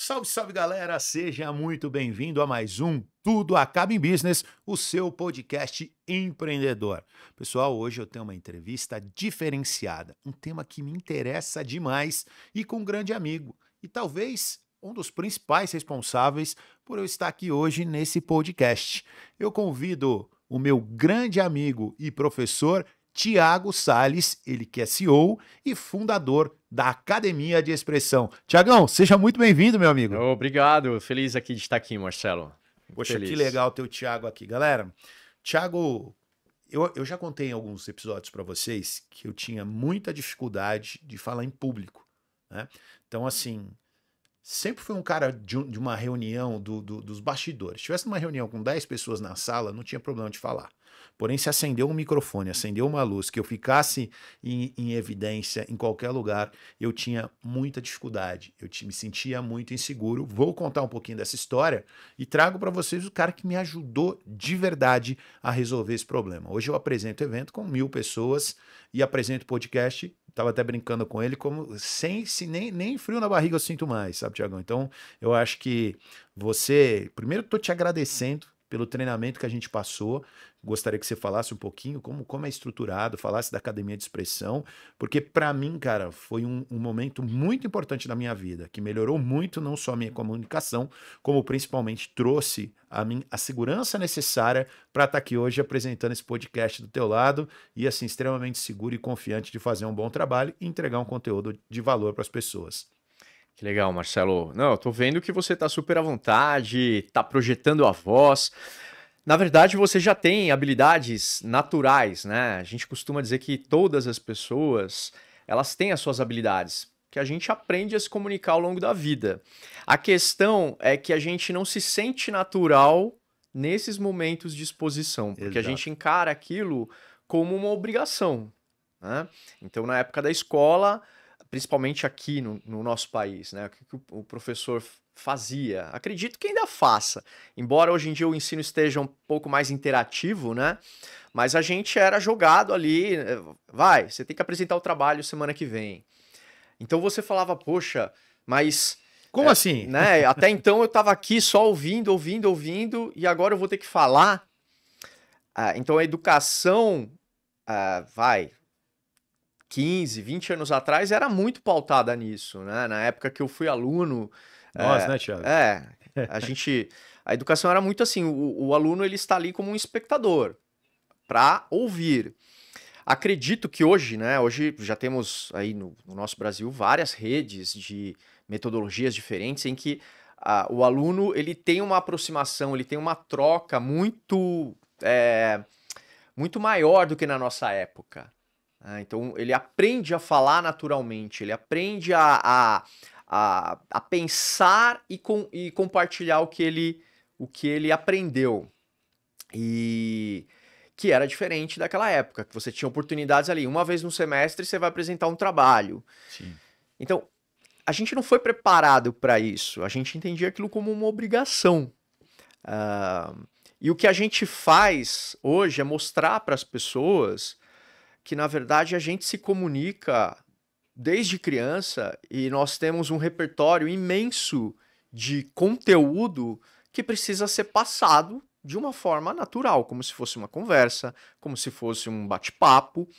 Salve, salve galera, seja muito bem-vindo a mais um Tudo Acaba em Business, o seu podcast empreendedor. Pessoal, hoje eu tenho uma entrevista diferenciada, um tema que me interessa demais e com um grande amigo, e talvez um dos principais responsáveis por eu estar aqui hoje nesse podcast. Eu convido o meu grande amigo e professor Tiago Sales, ele que é CEO e fundador da Academia de Expressão. Tiagão, seja muito bem-vindo, meu amigo. Obrigado, feliz aqui de estar aqui, Marcelo. Poxa, Feliz. que legal ter o Tiago aqui. Galera, Tiago, eu já contei em alguns episódios para vocês que eu tinha muita dificuldade de falar em público, né? Então, assim, sempre fui um cara de uma reunião dos bastidores. Se tivesse uma reunião com 10 pessoas na sala, não tinha problema de falar. Porém, se acendeu um microfone, acendeu uma luz, que eu ficasse em evidência em qualquer lugar, eu tinha muita dificuldade. Me sentia muito inseguro. Vou contar um pouquinho dessa história e trago para vocês o cara que me ajudou de verdade a resolver esse problema. Hoje eu apresento evento com 1000 pessoas e apresento podcast. Estava até brincando com ele, como nem frio na barriga eu sinto mais, sabe, Tiagão? Então, eu acho que você... Primeiro, estou te agradecendo pelo treinamento que a gente passou. Gostaria que você falasse um pouquinho como é estruturado, falasse da Academia de Expressão, porque para mim, cara, foi um momento muito importante da minha vida, que melhorou muito não só a minha comunicação, como principalmente trouxe a mim a segurança necessária para estar aqui hoje apresentando esse podcast do teu lado e assim, extremamente seguro e confiante de fazer um bom trabalho e entregar um conteúdo de valor para as pessoas. Que legal, Marcelo. Não, eu tô vendo que você tá super à vontade, tá projetando a voz. Na verdade, você já tem habilidades naturais, né? A gente costuma dizer que todas as pessoas, elas têm as suas habilidades, que a gente aprende a se comunicar ao longo da vida. A questão é que a gente não se sente natural nesses momentos de exposição, porque a Exato. gente encara aquilo como uma obrigação, né? Então, na época da escola, principalmente aqui no nosso país, né? O que o professor fazia? Acredito que ainda faça, embora hoje em dia o ensino esteja um pouco mais interativo, né? Mas a gente era jogado ali, vai, você tem que apresentar o trabalho semana que vem. Então você falava, poxa, mas... Como assim? Né? Até então eu estava aqui só ouvindo, e agora eu vou ter que falar. Então a educação, vai... 15, 20 anos atrás era muito pautada nisso, né? Na época que eu fui aluno... Nós, né, Tiago? A educação era muito assim, o aluno ele está ali como um espectador, para ouvir. Acredito que hoje, né? Hoje já temos aí no nosso Brasil várias redes de metodologias diferentes em que o aluno ele tem uma aproximação, ele tem uma troca muito maior do que na nossa época. Então ele aprende a falar naturalmente, ele aprende a pensar e compartilhar o que ele aprendeu. E que era diferente daquela época, que você tinha oportunidades ali. Uma vez no semestre você vai apresentar um trabalho. Sim. Então, a gente não foi preparado para isso. A gente entendia aquilo como uma obrigação. E o que a gente faz hoje é mostrar para as pessoas que, na verdade, a gente se comunica desde criança e nós temos um repertório imenso de conteúdo que precisa ser passado de uma forma natural, como se fosse uma conversa, como se fosse um bate-papo.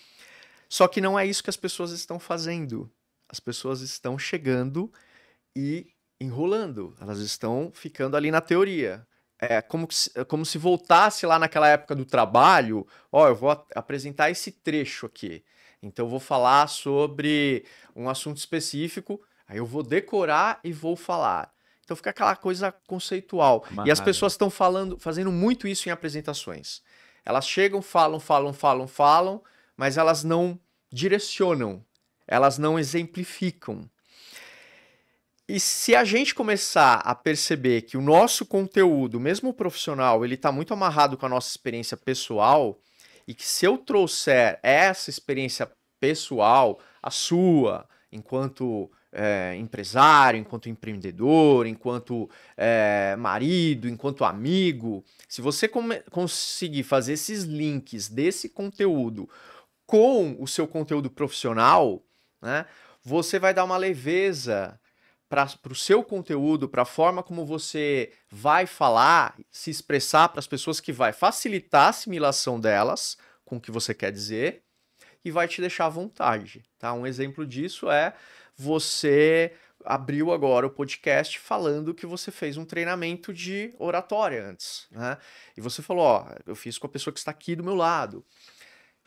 Só que não é isso que as pessoas estão fazendo. As pessoas estão chegando e enrolando. Elas estão ficando ali na teoria. É como se voltasse lá naquela época do trabalho. Eu vou apresentar esse trecho aqui. Então eu vou falar sobre um assunto específico, aí eu vou decorar e vou falar. Então fica aquela coisa conceitual. Amarrado. E as pessoas estão fazendo muito isso em apresentações. Elas chegam, falam, mas elas não direcionam, elas não exemplificam. E se a gente começar a perceber que o nosso conteúdo, mesmo profissional, ele está muito amarrado com a nossa experiência pessoal, e que se eu trouxer essa experiência pessoal, a sua, enquanto empresário, enquanto empreendedor, enquanto marido, enquanto amigo, se você conseguir fazer esses links desse conteúdo com o seu conteúdo profissional, né, você vai dar uma leveza para o seu conteúdo, para a forma como você vai falar, se expressar para as pessoas, que vai facilitar a assimilação delas com o que você quer dizer e vai te deixar à vontade, tá? Um exemplo disso é você abriu agora o podcast falando que você fez um treinamento de oratória antes, né? E você falou, ó, eu fiz com a pessoa que está aqui do meu lado.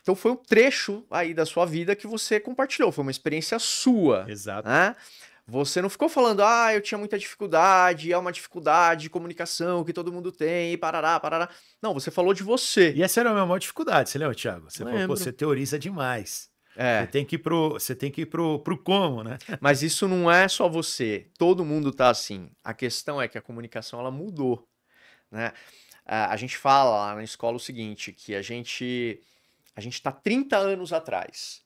Então foi um trecho aí da sua vida que você compartilhou, foi uma experiência sua, Exato. né? Você não ficou falando, eu tinha muita dificuldade, é uma dificuldade de comunicação que todo mundo tem, e parará, parará. Não, você falou de você. E essa era a minha maior dificuldade, você lembra, Thiago? Você falou, Lembro. pô, você teoriza demais. É. Você tem que ir pro como, né? Mas isso não é só você. Todo mundo tá assim. A questão é que a comunicação ela mudou, né? A gente fala lá na escola o seguinte, que a gente tá 30 anos atrás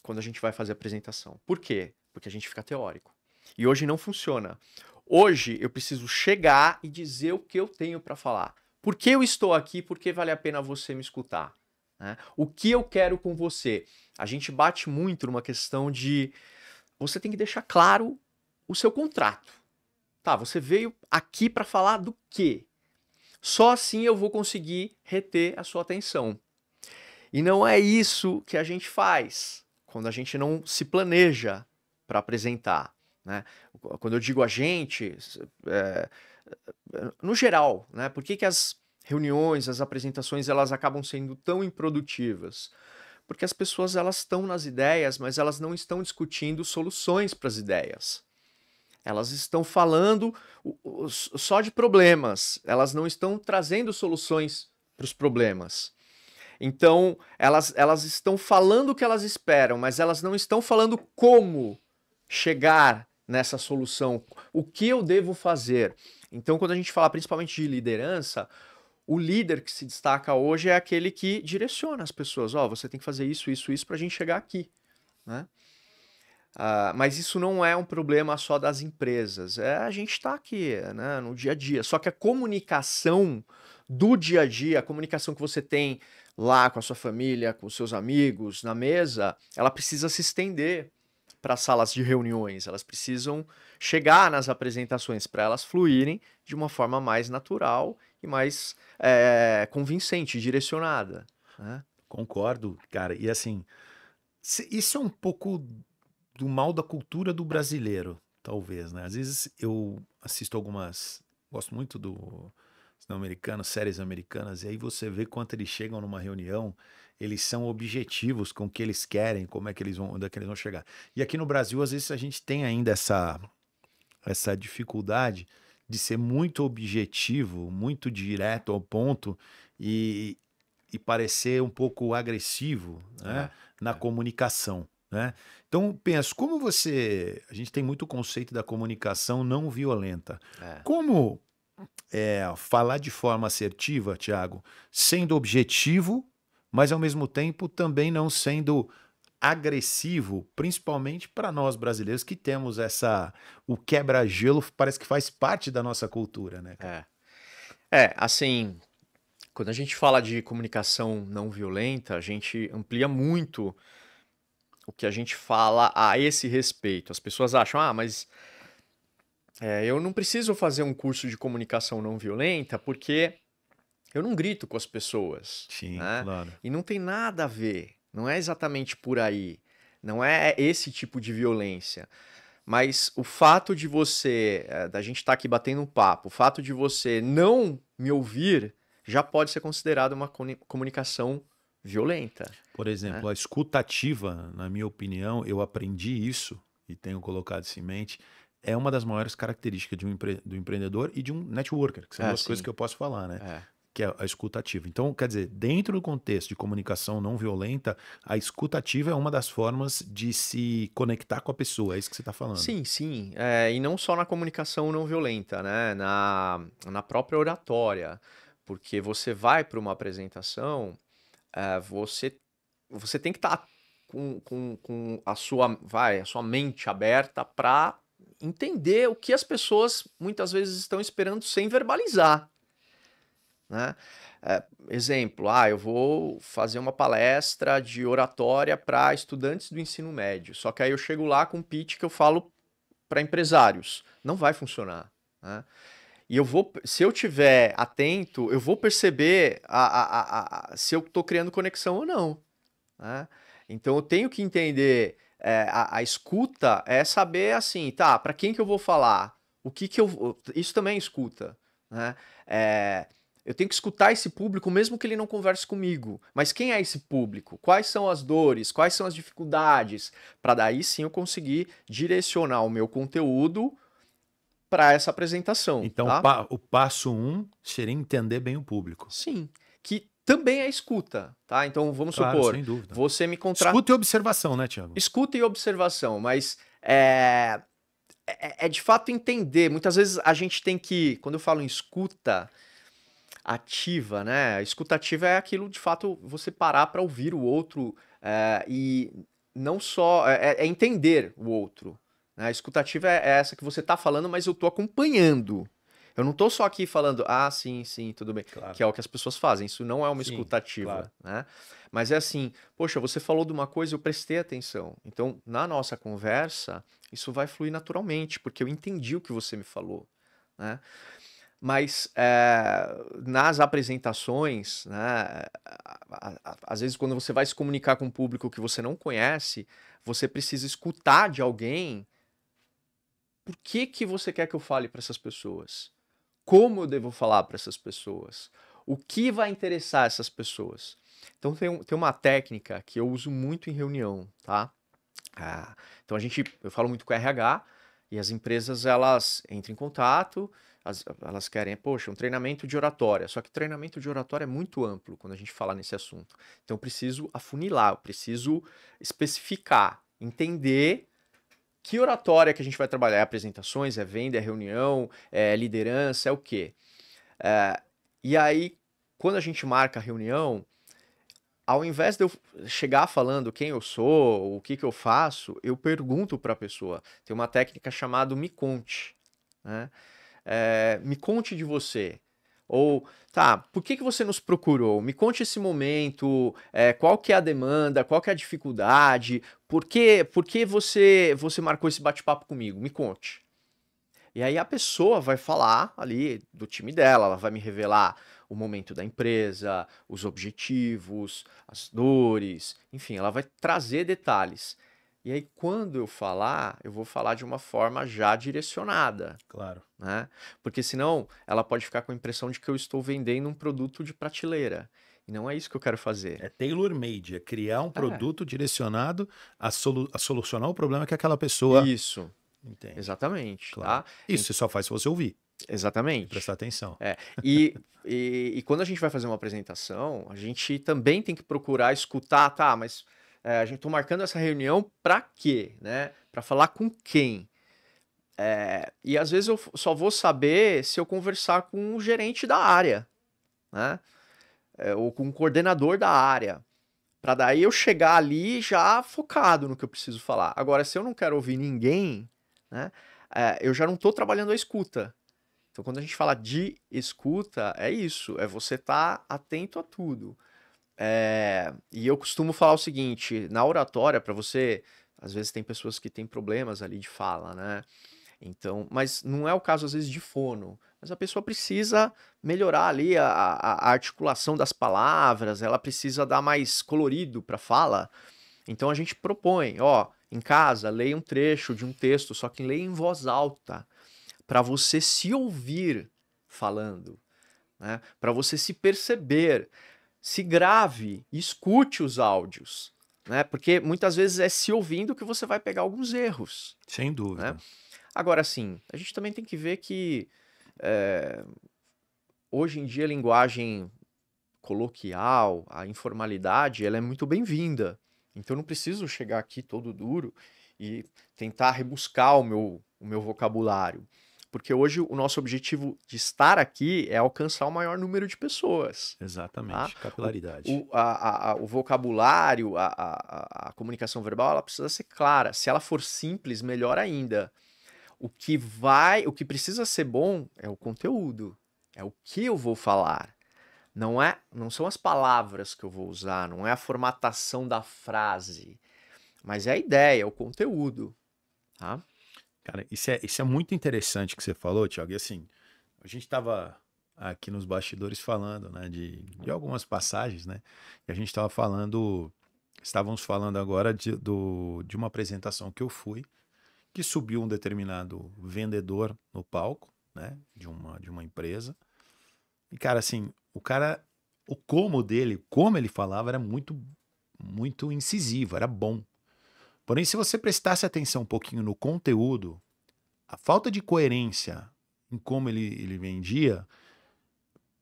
quando a gente vai fazer a apresentação. Por quê? Porque a gente fica teórico. E hoje não funciona. Hoje eu preciso chegar e dizer o que eu tenho para falar. Por que eu estou aqui? Por que vale a pena você me escutar? Né? O que eu quero com você? A gente bate muito numa questão de você tem que deixar claro o seu contrato. Tá, você veio aqui para falar do quê? Só assim eu vou conseguir reter a sua atenção. E não é isso que a gente faz quando a gente não se planeja para apresentar, né? Quando eu digo a gente, no geral, né? Por que as reuniões, as apresentações, elas acabam sendo tão improdutivas? Porque as pessoas elas estão nas ideias, mas elas não estão discutindo soluções para as ideias. Elas estão falando só de problemas, elas não estão trazendo soluções para os problemas. Então, elas estão falando o que elas esperam, mas elas não estão falando como chegar nessa solução, o que eu devo fazer. Então, quando a gente fala principalmente de liderança, o líder que se destaca hoje é aquele que direciona as pessoas. Você tem que fazer isso, isso, isso para a gente chegar aqui, né? Mas isso não é um problema só das empresas. A gente está aqui, né, no dia a dia. Só que a comunicação do dia a dia, a comunicação que você tem lá com a sua família, com os seus amigos, na mesa, ela precisa se estender para as salas de reuniões. Elas precisam chegar nas apresentações para elas fluírem de uma forma mais natural e mais convincente, direcionada, né? Concordo, cara. E assim, isso é um pouco do mal da cultura do brasileiro, talvez, né? Às vezes eu assisto gosto muito do cinema americano, séries americanas, e aí você vê quanto eles chegam numa reunião, eles são objetivos com o que eles querem, como é que onde é que eles vão chegar. E aqui no Brasil, às vezes a gente tem ainda essa dificuldade de ser muito objetivo, muito direto ao ponto e parecer um pouco agressivo, né, na comunicação, né? Então, penso, a gente tem muito conceito da comunicação não violenta. Como falar de forma assertiva, Thiago, sendo objetivo, mas ao mesmo tempo também não sendo agressivo, principalmente para nós brasileiros que temos o quebra-gelo parece que faz parte da nossa cultura, né? Assim, quando a gente fala de comunicação não violenta, a gente amplia muito o que a gente fala a esse respeito. As pessoas acham, mas eu não preciso fazer um curso de comunicação não violenta porque eu não grito com as pessoas. Sim, né? claro. E não tem nada a ver. Não é exatamente por aí. Não é esse tipo de violência. Mas o fato de da gente estar aqui batendo um papo, o fato de você não me ouvir, já pode ser considerado uma comunicação violenta. Por exemplo, a escutativa, na minha opinião, eu aprendi isso e tenho colocado isso em mente, é uma das maiores características do empreendedor e de um networker, que são duas coisas que eu posso falar, né? Que é a escutativa. Então, quer dizer, dentro do contexto de comunicação não violenta, a escutativa é uma das formas de se conectar com a pessoa, é isso que você está falando. Sim, sim. E não só na comunicação não violenta, né? Na própria oratória. Porque você vai para uma apresentação, você tem que estar com a sua mente aberta para entender o que as pessoas muitas vezes estão esperando sem verbalizar. Né? Exemplo, eu vou fazer uma palestra de oratória para estudantes do ensino médio, só que aí eu chego lá com um pitch que eu falo para empresários. Não vai funcionar, né? E se eu tiver atento, eu vou perceber se eu estou criando conexão ou não, né? Então eu tenho que entender, a escuta é saber assim, tá, para quem que eu vou falar? O que que isso também é escuta, né? Eu tenho que escutar esse público mesmo que ele não converse comigo. Mas quem é esse público? Quais são as dores? Quais são as dificuldades? Para daí sim eu conseguir direcionar o meu conteúdo para essa apresentação, Então, tá? o passo 1 seria entender bem o público. Sim, que também é escuta, tá? Então vamos Claro, supor, sem dúvida. você me contrata. Escuta e observação, né, Thiago? Escuta e observação, mas é de fato entender. Muitas vezes a gente tem que, quando eu falo em escuta ativa, né? A escuta ativa é aquilo de fato você parar para ouvir o outro e não só é entender o outro, né? A escuta ativa é essa que você tá falando, mas eu tô acompanhando. Eu não tô só aqui falando, ah, sim, sim, tudo bem, Claro. que é o que as pessoas fazem. Isso não é uma Sim, escuta ativa, claro. né? Mas é assim, poxa, você falou de uma coisa, eu prestei atenção. Então, na nossa conversa, isso vai fluir naturalmente, porque eu entendi o que você me falou, né? Mas nas apresentações, né, às vezes quando você vai se comunicar com um público que você não conhece, você precisa escutar de alguém por que você quer que eu fale para essas pessoas? Como eu devo falar para essas pessoas? O que vai interessar essas pessoas? Então tem uma técnica que eu uso muito em reunião, tá? Então eu falo muito com o RH e as empresas elas entram em contato, elas querem, poxa, um treinamento de oratória. Só que treinamento de oratória é muito amplo quando a gente fala nesse assunto. Então eu preciso afunilar, eu preciso especificar, entender que oratória que a gente vai trabalhar. É apresentações, é venda, é reunião, é liderança, é o quê? E aí, quando a gente marca a reunião, ao invés de eu chegar falando quem eu sou, o que eu faço, eu pergunto para a pessoa. Tem uma técnica chamada me conte, né? Me conte de você. Ou, tá, por que você nos procurou? Me conte esse momento, qual que é a demanda, qual que é a dificuldade, por que você marcou esse bate-papo comigo? Me conte. E aí a pessoa vai falar ali do time dela, ela vai me revelar o momento da empresa, os objetivos, as dores, enfim, ela vai trazer detalhes. E aí quando eu falar, eu vou falar de uma forma já direcionada, Claro. né? Porque senão ela pode ficar com a impressão de que eu estou vendendo um produto de prateleira. E não é isso que eu quero fazer. É tailor-made, é criar um produto direcionado a solucionar o problema que aquela pessoa Isso, entende. exatamente, Claro. tá? Isso você só faz se você ouvir. Exatamente. Prestar atenção. E quando a gente vai fazer uma apresentação, a gente também tem que procurar escutar, tá, mas a gente tá marcando essa reunião para quê, né? Para falar com quem? E às vezes eu só vou saber se eu conversar com o gerente da área, né? Ou com o coordenador da área. Para daí eu chegar ali já focado no que eu preciso falar. Agora, se eu não quero ouvir ninguém, né? Eu já não estou trabalhando a escuta. Então, quando a gente fala de escuta, é isso, é você estar atento a tudo. E eu costumo falar o seguinte, na oratória, para você, às vezes tem pessoas que têm problemas ali de fala, né? Então, mas não é o caso, às vezes, de fono. Mas a pessoa precisa melhorar ali a articulação das palavras, ela precisa dar mais colorido para a fala. Então a gente propõe, ó, em casa, leia um trecho de um texto, só que leia em voz alta para você se ouvir falando, né? Para você se perceber, se grave, escute os áudios, né? Porque muitas vezes é se ouvindo que você vai pegar alguns erros. Sem dúvida. Né? Agora, sim, a gente também tem que ver que hoje em dia a linguagem coloquial, a informalidade, ela é muito bem-vinda. Então eu não preciso chegar aqui todo duro e tentar rebuscar o meu vocabulário. Porque hoje o nosso objetivo de estar aqui é alcançar o maior número de pessoas. Exatamente, Tá? capilaridade. O vocabulário, a comunicação verbal, ela precisa ser clara. Se ela for simples, melhor ainda. O que precisa ser bom é o conteúdo, é o que eu vou falar. Não são as palavras que eu vou usar, não é a formatação da frase, mas é a ideia, é o conteúdo. Tá? Cara, isso é muito interessante que você falou, Thiago. E assim, a gente estava aqui nos bastidores falando, né, de algumas passagens, né? E a gente estávamos falando agora de uma apresentação que eu fui, que subiu um determinado vendedor no palco, né, de uma empresa. E, cara, assim, o como dele, como ele falava, era muito, muito incisivo, era bom. Porém, se você prestasse atenção um pouquinho no conteúdo, a falta de coerência em como ele vendia,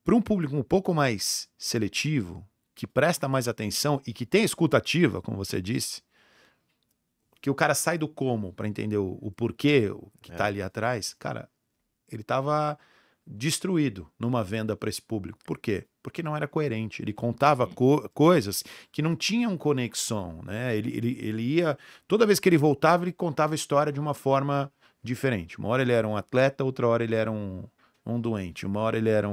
para um público um pouco mais seletivo, que presta mais atenção e que tem escuta ativa, como você disse, que o cara sai do como para entender o porquê o que está ali atrás, cara, ele estava destruído numa venda para esse público. Por quê? Porque não era coerente. Ele contava coisas que não tinham conexão, né? Ele ia... Toda vez que ele voltava, ele contava a história de uma forma diferente. Uma hora ele era um atleta, outra hora ele era um doente. Uma hora ele era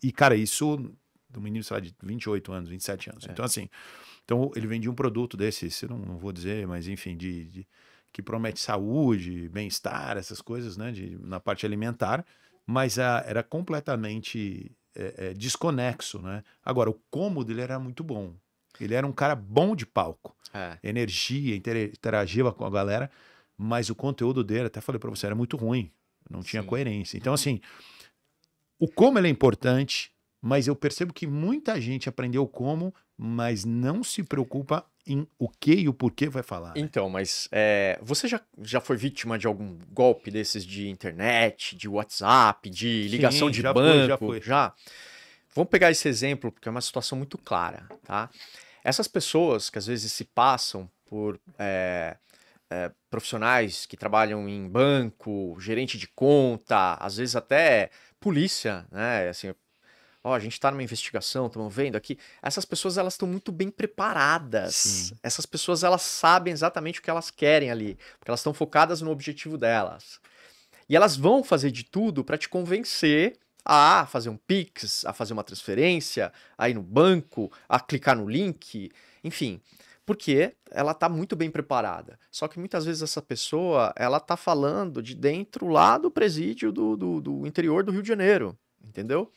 E, cara, isso do menino, sei lá, de 28 anos, 27 anos. Então, assim... Então, ele vendia um produto desse, isso eu não vou dizer, mas enfim, que promete saúde, bem-estar, essas coisas, né, na parte alimentar, mas era completamente desconexo, né? Agora, o como dele era muito bom. Ele era um cara bom de palco, energia, interagia com a galera, mas o conteúdo dele, até falei para você, era muito ruim, não tinha coerência. Então, assim, o como ele é importante, mas eu percebo que muita gente aprendeu como, mas não se preocupa em o que e o porquê vai falar. Né? Então, mas você já foi vítima de algum golpe desses de internet, de WhatsApp, de ligação de banco? Já? Vamos pegar esse exemplo, porque é uma situação muito clara, tá? Essas pessoas que às vezes se passam por profissionais que trabalham em banco, gerente de conta, às vezes até polícia, né? Assim, a gente está numa investigação, estamos vendo aqui. Essas pessoas, elas estão muito bem preparadas. Sim. Essas pessoas, elas sabem exatamente o que elas querem ali, porque elas estão focadas no objetivo delas. E elas vão fazer de tudo para te convencer a fazer um Pix, a fazer uma transferência, a ir no banco, a clicar no link, enfim, porque ela está muito bem preparada. Só que muitas vezes essa pessoa, ela está falando de dentro lá do presídio do interior do Rio de Janeiro, entendeu?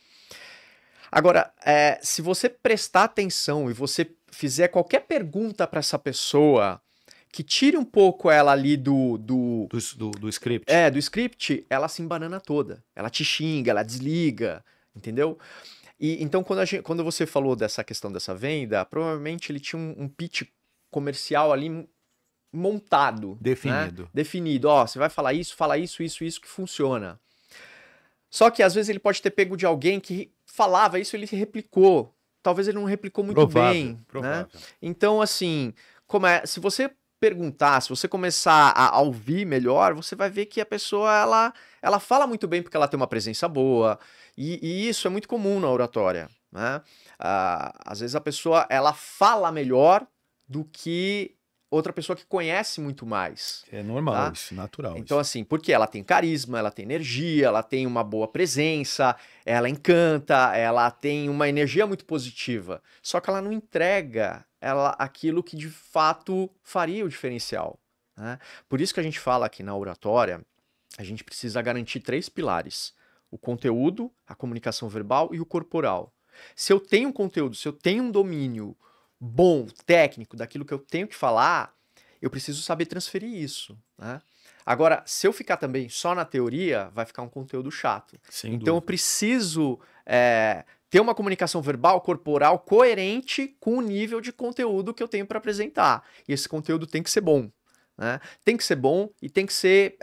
Agora, se você prestar atenção e você fizer qualquer pergunta para essa pessoa que tire um pouco ela ali do script. Do script, ela se embanana toda. Ela te xinga, ela desliga, entendeu? E então, quando você falou dessa questão dessa venda, provavelmente ele tinha um pitch comercial ali montado. Definido. Né? Definido. Você vai falar isso, isso que funciona. Ssó que às vezes ele pode ter pego de alguém que falava isso, ele replicou. Talvez ele não replicou muito bem. Provável. Né? Então, assim, se você perguntar, se você começar a ouvir melhor, você vai ver que a pessoa, ela fala muito bem porque ela tem uma presença boa. E isso é muito comum na oratória. Né? Às vezes a pessoa, ela fala melhor do que outra pessoa que conhece muito mais. É normal, isso, natural. Então, assim, porque ela tem carisma, ela tem energia, ela tem uma boa presença, ela encanta, ela tem uma energia muito positiva. Só que ela não entrega aquilo que de fato faria o diferencial. Né? Por isso que a gente fala aqui na oratória, a gente precisa garantir 3 pilares: o conteúdo, a comunicação verbal e o corporal. Se eu tenho um conteúdo, se eu tenho um domínio bom, técnico, daquilo que eu tenho que falar, eu preciso saber transferir isso. Né? Agora, se eu ficar também só na teoria, vai ficar um conteúdo chato. Sem então, dúvida. eu preciso ter uma comunicação verbal, corporal, coerente com o nível de conteúdo que eu tenho para apresentar. E esse conteúdo tem que ser bom. Né? Tem que ser bom e tem que ser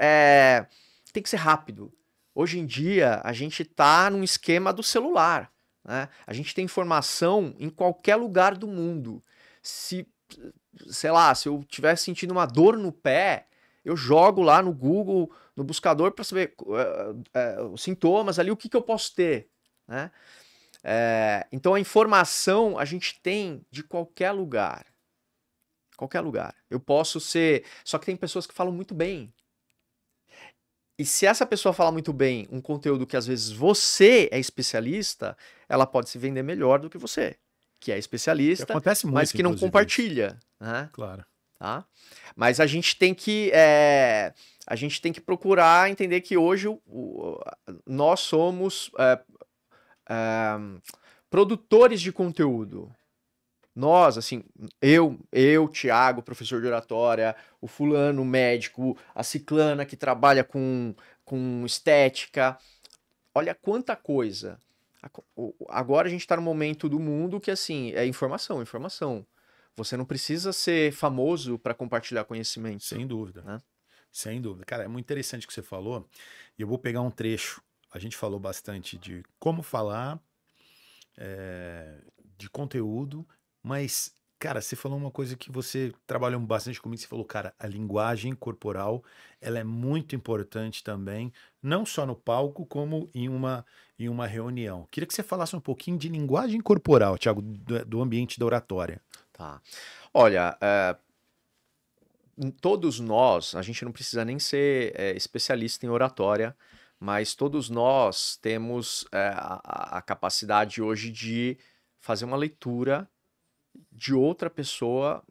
rápido. Hoje em dia, a gente está num esquema do celular. Né? A gente tem informação em qualquer lugar do mundo. Se eu estiver sentindo uma dor no pé, eu jogo lá no Google, no buscador, para saber os sintomas ali, o que eu posso ter. Né? Então a informação a gente tem de qualquer lugar. Qualquer lugar. Eu posso ser... Só que tem pessoas que falam muito bem. E se essa pessoa fala muito bem um conteúdo que às vezes você é especialista, ela pode se vender melhor do que você, que é especialista, acontece muito, mas que não compartilha. Né? Claro. tá? Mas a gente tem que procurar entender que hoje nós somos produtores de conteúdo. Nós, assim, Thiago, professor de oratória, o fulano, médico, a ciclana que trabalha com estética. Olha quanta coisa. Agora a gente está no momento do mundo que, assim, é informação, informação. Você não precisa ser famoso para compartilhar conhecimento. Sem dúvida. Né? Sem dúvida. Cara, é muito interessante o que você falou. E eu vou pegar um trecho. A gente falou bastante de como falar, de conteúdo, mas, cara, você falou uma coisa que você trabalhou bastante comigo. Você falou, cara, a linguagem corporal, ela é muito importante também, não só no palco, como em uma reunião. Queria que você falasse um pouquinho de linguagem corporal, Thiago, do ambiente da oratória. Tá. Olha, todos nós, a gente não precisa nem ser especialista em oratória, mas todos nós temos a capacidade hoje de fazer uma leitura de outra pessoa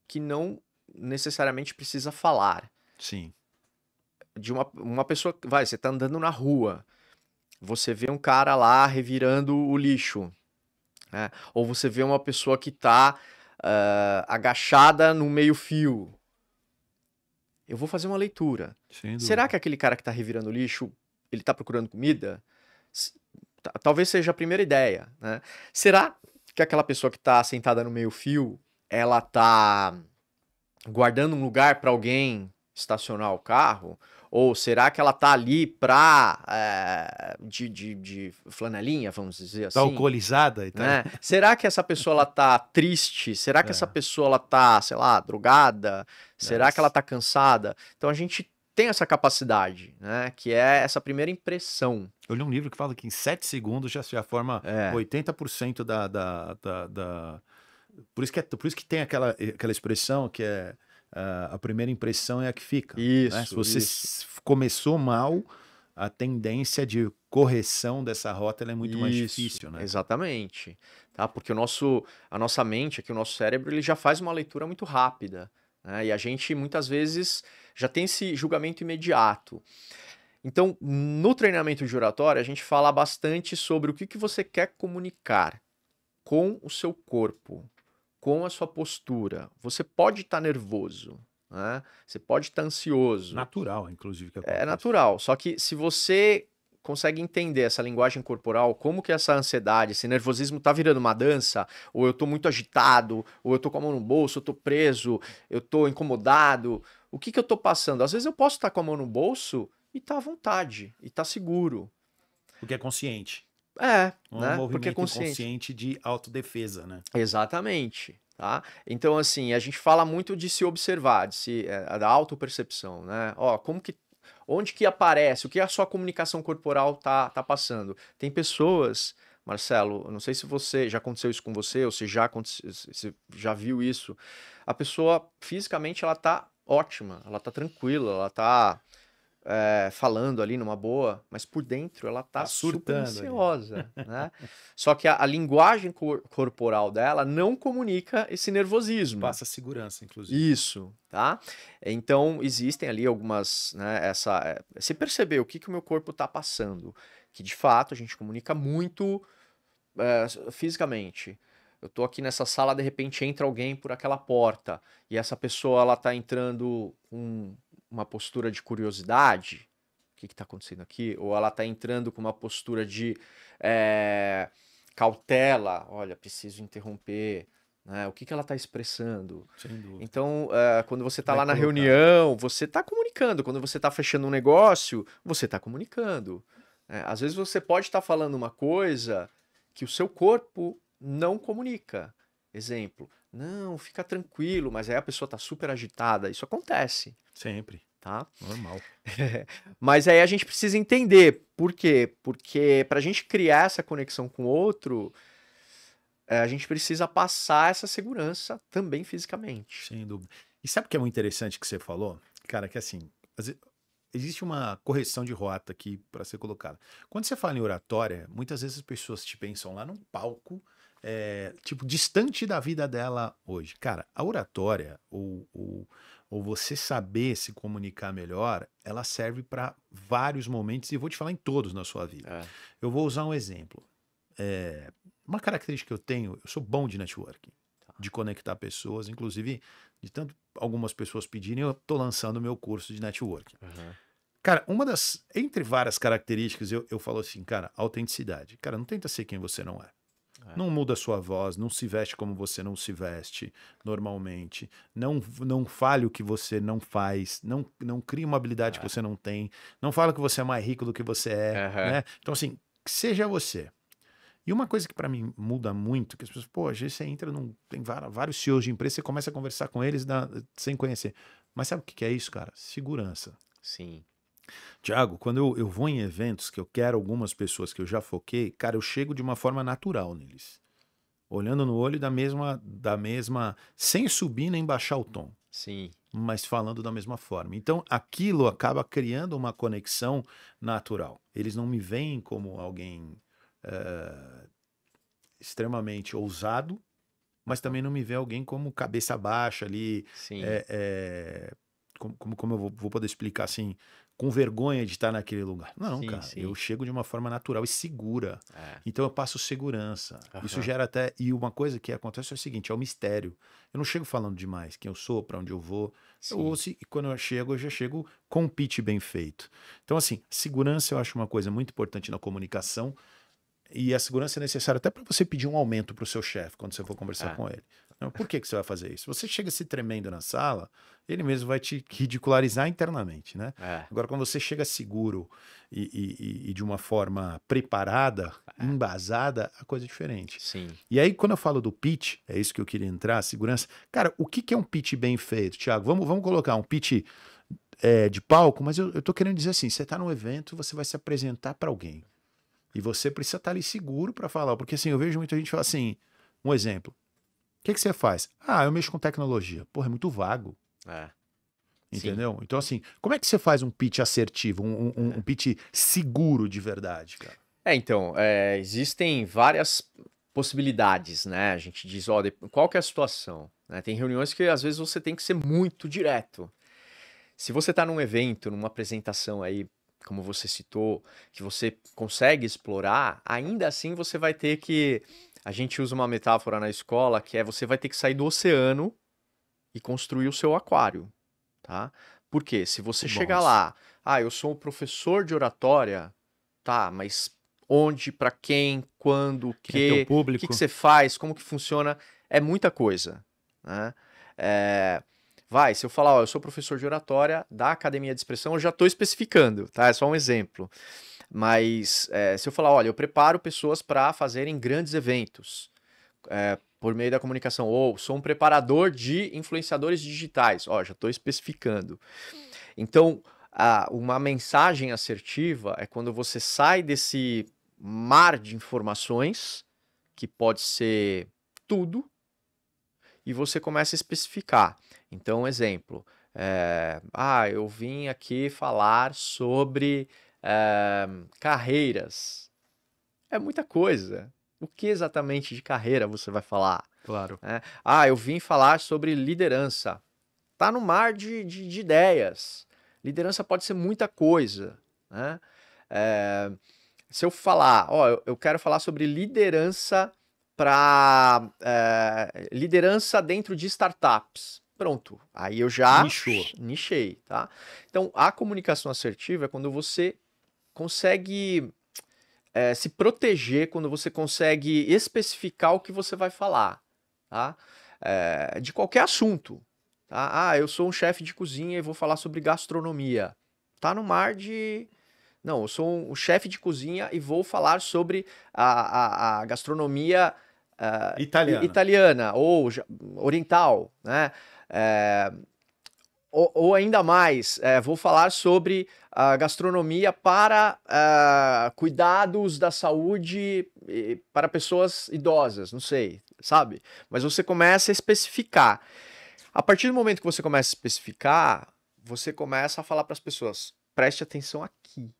que não necessariamente precisa falar. Sim. De uma pessoa, você tá andando na rua, você vê um cara lá revirando o lixo, né? Ou você vê uma pessoa que tá agachada no meio-fio. Eu vou fazer uma leitura. Será que aquele cara que tá revirando o lixo, ele tá procurando comida? Talvez seja a primeira ideia, né? Será que aquela pessoa que tá sentada no meio-fio, ela tá guardando um lugar para alguém estacionar o carro? Ou será que ela tá ali de flanelinha, vamos dizer assim? Tá alcoolizada e tal. Né? Será que essa pessoa ela tá triste? Será que essa pessoa ela tá, sei lá, drogada? Será que ela tá cansada? Então a gente tem essa capacidade, né? Que é essa primeira impressão. Eu li um livro que fala que em 7 segundos já forma 80% da... Por isso que tem aquela expressão que é a primeira impressão é a que fica. Isso, né? Se você começou mal, a tendência de correção dessa rota é muito mais difícil. Né? Exatamente. Tá? Porque a nossa mente, aqui, o nosso cérebro, ele já faz uma leitura muito rápida. Né? E a gente, muitas vezes, já tem esse julgamento imediato. Então, no treinamento de oratória, a gente fala bastante sobre o que você quer comunicar com o seu corpo, com a sua postura. Você pode estar nervoso, né? Você pode estar ansioso. Natural, inclusive. Que é natural. Só que se você consegue entender essa linguagem corporal, como que essa ansiedade, esse nervosismo tá virando uma dança, ou eu tô muito agitado, ou eu tô com a mão no bolso, eu tô preso, eu tô incomodado, o que eu tô passando? Às vezes eu posso estar com a mão no bolso e tá à vontade, e tá seguro. Porque é consciente. Né? Movimento porque é consciente de autodefesa, né? Exatamente. Tá? Então, assim, a gente fala muito de se observar, da autopercepção, né? Ó, onde que aparece, o que a sua comunicação corporal tá passando. Tem pessoas, Marcelo, eu não sei se já aconteceu isso com você, ou se você já viu isso. A pessoa, fisicamente, ela tá ótima, ela tá tranquila, ela tá falando ali numa boa, mas por dentro ela tá super ansiosa, né? Só que a linguagem corporal dela não comunica esse nervosismo. Passa segurança, inclusive. Isso, tá? Então, existem ali algumas, né, você perceber o que o meu corpo tá passando, que de fato a gente comunica muito fisicamente. Eu tô aqui nessa sala, de repente entra alguém por aquela porta, e essa pessoa ela tá entrando com uma postura de curiosidade, o que está acontecendo aqui? Ou ela está entrando com uma postura de cautela, olha, preciso interromper, né? O que ela está expressando? Sem dúvida. Então, quando você está lá na reunião, você está comunicando. Quando você está fechando um negócio, você está comunicando. Às vezes você pode estar falando uma coisa que o seu corpo não comunica. Exemplo, não, fica tranquilo, mas aí a pessoa está super agitada. Isso acontece. Sempre. Tá? Normal. Mas aí a gente precisa entender. Por quê? Porque para a gente criar essa conexão com o outro, a gente precisa passar essa segurança também fisicamente. Sem dúvida. E sabe o que é muito interessante que você falou? Cara, que assim, existe uma correção de rota aqui para ser colocada. Quando você fala em oratória, muitas vezes as pessoas te pensam lá num palco, tipo, distante da vida dela hoje. Cara, a oratória, ou você saber se comunicar melhor, ela serve para vários momentos, e eu vou te falar em todos na sua vida. É. Eu vou usar um exemplo. Uma característica que eu tenho, eu sou bom de networking, de conectar pessoas, inclusive, de tanto algumas pessoas pedirem, eu tô lançando o meu curso de networking. Cara, entre várias características, eu falo assim, cara, autenticidade. Cara, não tenta ser quem você não é. Não muda a sua voz, não se veste como você não se veste normalmente, não fale o que você não faz, não crie uma habilidade que você não tem, não fala que você é mais rico do que você é, né? Então, assim, seja você. E uma coisa que para mim muda muito, que as pessoas, pô, às vezes você entra tem vários CEOs de empresa, você começa a conversar com eles sem conhecer. Mas sabe o que é isso, cara? Segurança. Sim. Tiago, quando eu vou em eventos que eu quero algumas pessoas que eu já foquei, cara, eu chego de uma forma natural neles. Olhando no olho da mesma, sem subir nem baixar o tom. Sim. Mas falando da mesma forma. Então, aquilo acaba criando uma conexão natural. Eles não me veem como alguém extremamente ousado, mas também não me vê alguém como cabeça baixa ali. Sim. Como eu vou poder explicar assim, com vergonha de estar naquele lugar. Não, Sim, cara, sim. eu chego de uma forma natural e segura. Então eu passo segurança. Isso Aham. gera até... E uma coisa que acontece é o seguinte, é o mistério. Eu não chego falando demais quem eu sou, para onde eu vou. Sim. E quando eu já chego com um pitch bem feito. Então assim, segurança eu acho uma coisa muito importante na comunicação. E a segurança é necessária até para você pedir um aumento para o seu chefe quando você for conversar com ele. Não, por que você vai fazer isso? Você chega se tremendo na sala, ele mesmo vai te ridicularizar internamente, né? Agora, quando você chega seguro e de uma forma preparada, embasada, a coisa é diferente. Sim. E aí, quando eu falo do pitch, é isso que eu queria entrar, segurança. Cara, o que é um pitch bem feito, Thiago? Vamos colocar um pitch de palco, mas eu tô querendo dizer assim, você está num evento, você vai se apresentar para alguém. E você precisa estar ali seguro para falar. Porque assim, eu vejo muita gente falar assim, um exemplo. O que você faz? Ah, eu mexo com tecnologia. Porra, é muito vago. Entendeu? Sim. Então assim, como é que você faz um pitch assertivo, um pitch seguro de verdade, cara? Então, existem várias possibilidades, né? A gente diz, ó, qual que é a situação? Né? Tem reuniões que às vezes você tem que ser muito direto. Se você está num evento, numa apresentação aí, como você citou, que você consegue explorar, ainda assim você vai ter que... A gente usa uma metáfora na escola que você vai ter que sair do oceano e construir o seu aquário, tá? Por quê? Se você chegar lá, eu sou um professor de oratória, tá, mas onde, para quem, quando, o Quem é teu quê, o público? que você faz, como que funciona, é muita coisa, né? Se eu falar, eu sou professor de oratória da Academia de Expressão, eu já estou especificando, tá? É só um exemplo. Mas se eu falar, olha, eu preparo pessoas para fazerem grandes eventos por meio da comunicação, ou sou um preparador de influenciadores digitais, já estou especificando. Então, uma mensagem assertiva é quando você sai desse mar de informações, que pode ser tudo, e você começa a especificar. Então, exemplo, eu vim aqui falar sobre carreiras. É muita coisa. O que exatamente de carreira você vai falar? Claro. Eu vim falar sobre liderança. Tá no mar de ideias. Liderança pode ser muita coisa, né? Se eu falar, eu quero falar sobre liderança liderança dentro de startups. Pronto, aí eu já nichei, tá? Então, a comunicação assertiva é quando você consegue se proteger, quando você consegue especificar o que você vai falar, tá? De qualquer assunto. Tá? Eu sou um chefe de cozinha e vou falar sobre gastronomia. Tá no mar de... Não, eu sou um chefe de cozinha e vou falar sobre a gastronomia italiana ou oriental, né? Ou ainda mais, vou falar sobre a gastronomia para cuidados da saúde para pessoas idosas, não sei, sabe? Mas você começa a especificar. A partir do momento que você começa a especificar, você começa a falar para as pessoas, preste atenção aqui.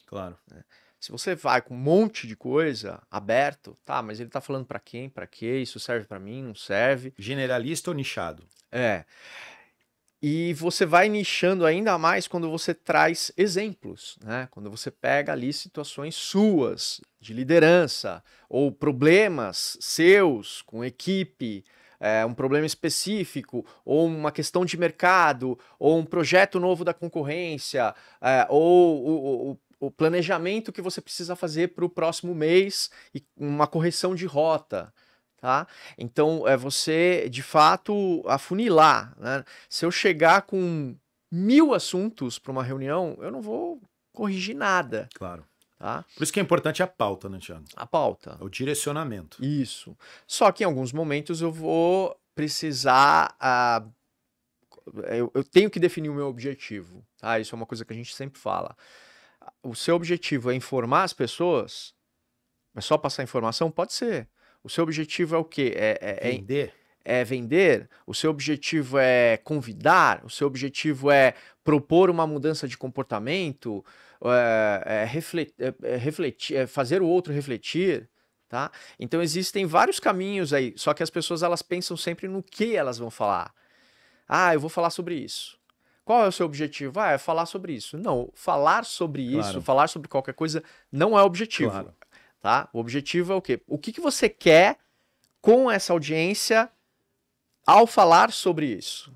Claro. Se você vai com um monte de coisa aberto, tá, mas ele tá falando para quem, para quê, isso serve para mim, não serve. Generalista ou nichado? É. E você vai nichando ainda mais quando você traz exemplos, né? Quando você pega ali situações suas de liderança ou problemas seus com equipe, um problema específico, ou uma questão de mercado, ou um projeto novo da concorrência, ou o planejamento que você precisa fazer para o próximo mês e uma correção de rota. Tá? Então, é você, de fato, afunilar, né? Se eu chegar com 1000 assuntos para uma reunião, eu não vou corrigir nada. Claro. Tá? Por isso que é importante a pauta, né, Thiago? A pauta. O direcionamento. Isso. Só que em alguns momentos eu vou precisar... eu tenho que definir o meu objetivo. Tá? Isso é uma coisa que a gente sempre fala. O seu objetivo é informar as pessoas? É só passar informação? Pode ser. O seu objetivo é o quê? Vender? É vender? O seu objetivo é convidar? O seu objetivo é propor uma mudança de comportamento? Refletir, fazer o outro refletir? Tá? Então existem vários caminhos aí, só que as pessoas elas pensam sempre no que elas vão falar. Ah, eu vou falar sobre isso. Qual é o seu objetivo? É falar sobre isso. Não, falar sobre isso, falar sobre qualquer coisa não é objetivo. Claro. Tá? O objetivo é o quê? O que você quer com essa audiência ao falar sobre isso?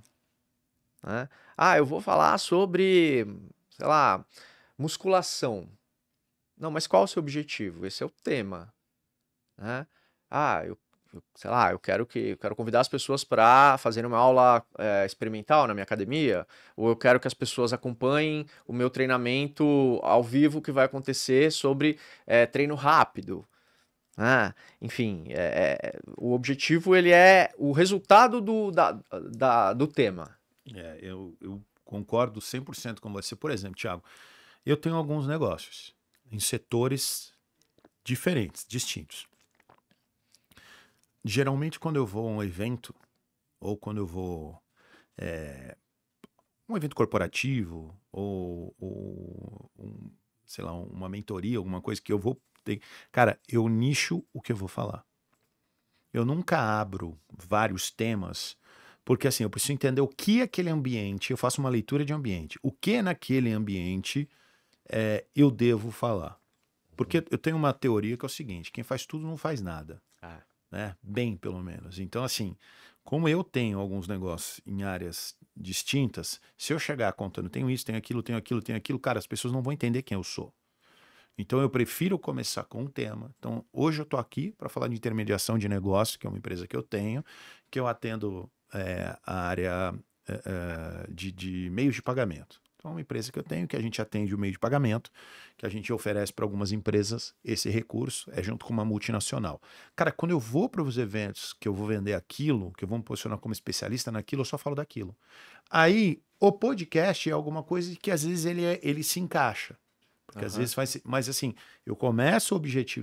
Né? Ah, eu vou falar sobre, sei lá, musculação. Não, mas qual é o seu objetivo? Esse é o tema. Né? Ah, sei lá, eu quero convidar as pessoas para fazerem uma aula experimental na minha academia, ou eu quero que as pessoas acompanhem o meu treinamento ao vivo que vai acontecer sobre treino rápido. Enfim, o objetivo ele é o resultado do tema. Eu concordo 100% com você. Por exemplo, Thiago, eu tenho alguns negócios em setores diferentes, distintos. Geralmente, quando eu vou a um evento, ou quando eu vou um evento corporativo, ou sei lá, uma mentoria, alguma coisa que eu vou ter. Cara, eu nicho o que eu vou falar. Eu nunca abro vários temas, porque assim, eu preciso entender o que é aquele ambiente, eu faço uma leitura de ambiente. O que naquele ambiente eu devo falar. Porque eu tenho uma teoria que é o seguinte, quem faz tudo não faz nada. Né? Bem, pelo menos. Então, assim, como eu tenho alguns negócios em áreas distintas, se eu chegar contando, tenho isso, tenho aquilo, cara, as pessoas não vão entender quem eu sou. Então, eu prefiro começar com um tema. Então, hoje eu estou aqui para falar de intermediação de negócio, que é uma empresa que eu tenho, que eu atendo a área de meios de pagamento. Então, é uma empresa que eu tenho, que a gente atende o meio de pagamento, que a gente oferece para algumas empresas esse recurso, junto com uma multinacional. Cara, quando eu vou para os eventos que eu vou vender aquilo, que eu vou me posicionar como especialista naquilo, eu só falo daquilo. Aí, o podcast é alguma coisa que às vezes ele se encaixa. Porque às vezes faz. Mas assim, eu começo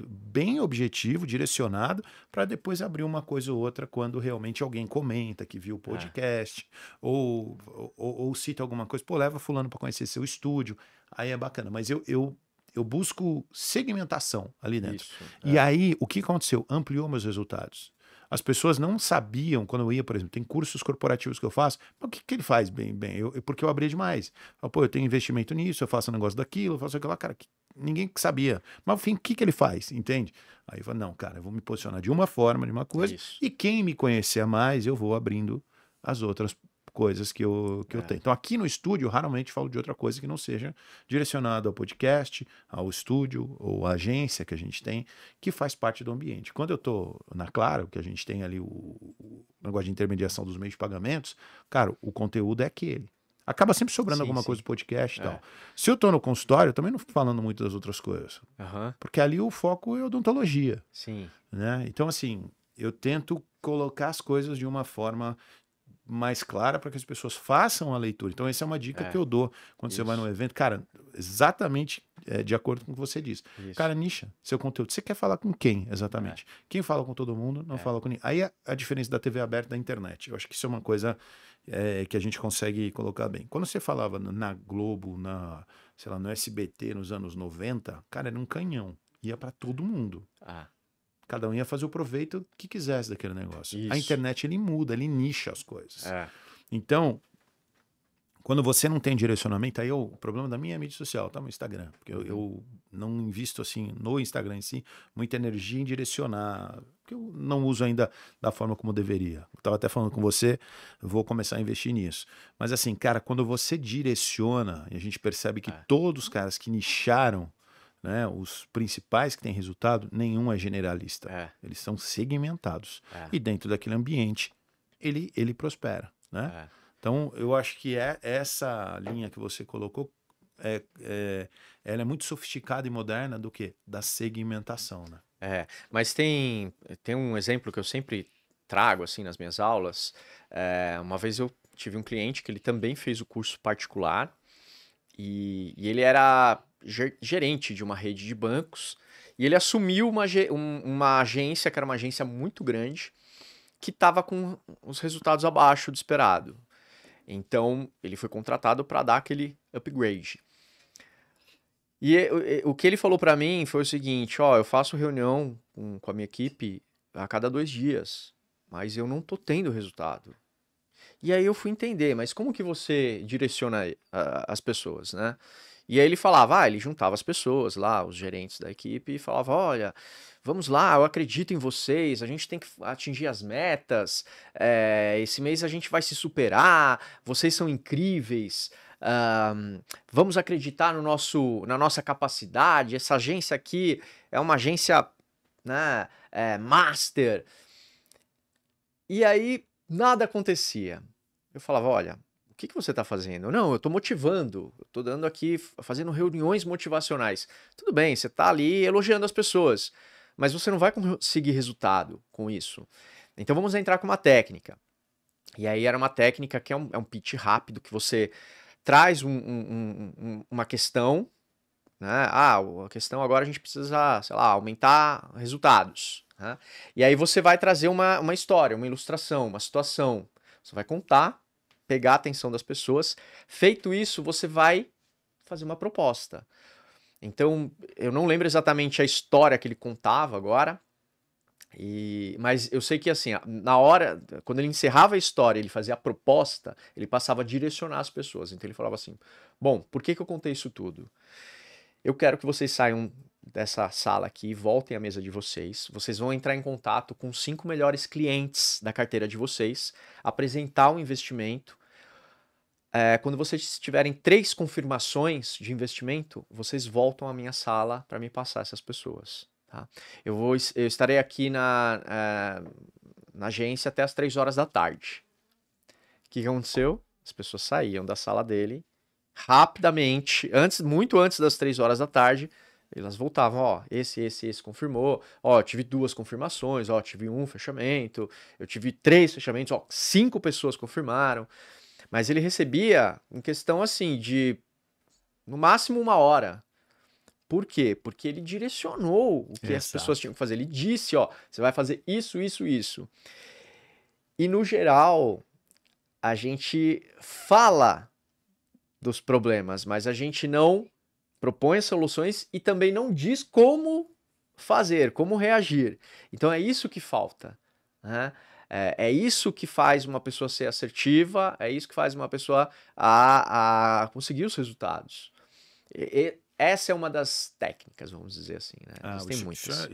bem objetivo, direcionado, para depois abrir uma coisa ou outra quando realmente alguém comenta que viu o podcast, ou cita alguma coisa, pô, leva fulano para conhecer seu estúdio. Aí é bacana. Mas eu busco segmentação ali dentro. E aí, o que aconteceu? Ampliou meus resultados. As pessoas não sabiam, quando eu ia, por exemplo, tem cursos corporativos que eu faço, mas o que ele faz bem? Porque eu abri demais. Pô, eu tenho investimento nisso, eu faço um negócio daquilo, eu faço aquilo lá, cara, ninguém sabia. Mas, enfim, o que ele faz? Entende? Aí eu falo, não, cara, eu vou me posicionar de uma forma, de uma coisa, e quem me conhecer mais, eu vou abrindo as outras coisas que eu tenho. Então, aqui no estúdio, eu raramente falo de outra coisa que não seja direcionada ao podcast, ao estúdio ou à agência que a gente tem, que faz parte do ambiente. Quando eu estou na Claro, que a gente tem ali o negócio de intermediação dos meios de pagamentos, cara, o conteúdo é aquele. Acaba sempre sobrando alguma coisa do podcast e tal. Se eu estou no consultório, eu também não fico falando muito das outras coisas. Porque ali o foco é odontologia. Né? Então, assim, eu tento colocar as coisas de uma forma mais clara para que as pessoas façam a leitura. Então, essa é uma dica que eu dou quando você vai num evento. Cara, exatamente de acordo com o que você diz. Isso. Cara, nicha seu conteúdo. Você quer falar com quem, exatamente? Quem fala com todo mundo, não fala com ninguém. Aí a diferença da TV aberta e da internet. Eu acho que isso é uma coisa que a gente consegue colocar bem. Quando você falava na Globo, sei lá, no SBT nos anos 90, cara, era um canhão. Ia para todo mundo. Cada um ia fazer o proveito que quisesse daquele negócio. Isso. A internet, ele muda, ele nicha as coisas. Então, quando você não tem direcionamento, aí o problema da minha é a mídia social, tá? No Instagram. Porque eu não invisto, assim, no Instagram em si, muita energia em direcionar. Porque eu não uso ainda da forma como deveria. Eu tava até falando com você, vou começar a investir nisso. Mas assim, cara, quando você direciona, e a gente percebe que todos os caras que nicharam, né, os principais que têm resultado, nenhum é generalista. Eles são segmentados. E dentro daquele ambiente, ele prospera, né? Então, eu acho que essa linha que você colocou, ela é muito sofisticada e moderna do que? Da segmentação, né? Mas tem um exemplo que eu sempre trago assim nas minhas aulas. Uma vez eu tive um cliente que ele também fez o curso particular e ele era gerente de uma rede de bancos e ele assumiu uma agência que era uma agência muito grande que estava com os resultados abaixo do esperado. Então, ele foi contratado para dar aquele upgrade. E o que ele falou para mim foi o seguinte, eu faço reunião com a minha equipe a cada 2 dias, mas eu não tô tendo resultado. E aí eu fui entender, mas como que você direciona as pessoas, né? E aí ele falava, ele juntava as pessoas lá, os gerentes da equipe, e falava, olha, vamos lá, eu acredito em vocês, a gente tem que atingir as metas, esse mês a gente vai se superar, vocês são incríveis, vamos acreditar na nossa capacidade, essa agência aqui é uma agência, né, master. E aí nada acontecia. Eu falava, olha, o que você está fazendo? Não, eu estou motivando, eu estou dando aqui, fazendo reuniões motivacionais. Tudo bem, você está ali elogiando as pessoas, mas você não vai conseguir resultado com isso. Então vamos entrar com uma técnica. E aí era uma técnica que é um pitch rápido, que você traz uma questão, né? A questão agora a gente precisa, sei lá, aumentar resultados. Né? E aí você vai trazer uma história, uma ilustração, uma situação. Você vai contar, pegar a atenção das pessoas. Feito isso, você vai fazer uma proposta. Então, eu não lembro exatamente a história que ele contava agora, mas eu sei que assim, na hora, quando ele encerrava a história, ele fazia a proposta, ele passava a direcionar as pessoas. Então ele falava assim, bom, por que eu contei isso tudo? Eu quero que vocês saiam dessa sala aqui, voltem à mesa de vocês. Vocês vão entrar em contato com os 5 melhores clientes da carteira de vocês, apresentar o investimento. Quando vocês tiverem 3 confirmações de investimento, vocês voltam à minha sala para me passar essas pessoas. Tá? Eu estarei aqui na agência até as 3 horas da tarde. O que aconteceu? As pessoas saíam da sala dele rapidamente, muito antes das 3 horas da tarde, elas voltavam, esse confirmou, tive 2 confirmações, tive 1 fechamento, eu tive 3 fechamentos, 5 pessoas confirmaram, mas ele recebia em questão assim de, no máximo 1 hora. Por quê? Porque ele direcionou o que as pessoas tinham que fazer, ele disse, você vai fazer isso, isso, isso. E no geral, a gente fala dos problemas, mas a gente não propõe soluções e também não diz como fazer, como reagir. Então é isso que falta, né? É isso que faz uma pessoa ser assertiva, é isso que faz uma pessoa a conseguir os resultados. Essa é uma das técnicas, vamos dizer assim, né? Existem muitas.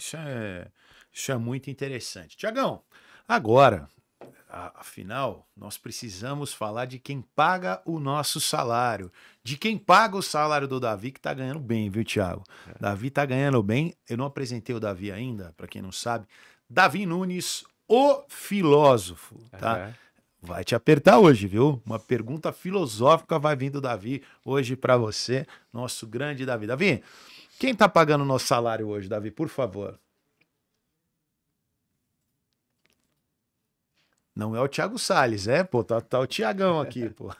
Isso é muito interessante. Tiagão, agora, afinal, nós precisamos falar de quem paga o nosso salário. De quem paga o salário do Davi, que tá ganhando bem, viu, Thiago? Davi tá ganhando bem. Eu não apresentei o Davi ainda, para quem não sabe. Davi Nunes, o filósofo, tá? Vai te apertar hoje, viu? Uma pergunta filosófica vai vir do Davi hoje para você, nosso grande Davi. Davi, quem tá pagando o nosso salário hoje, Davi, por favor? Não é o Thiago Salles, pô, tá o Tiagão aqui, pô.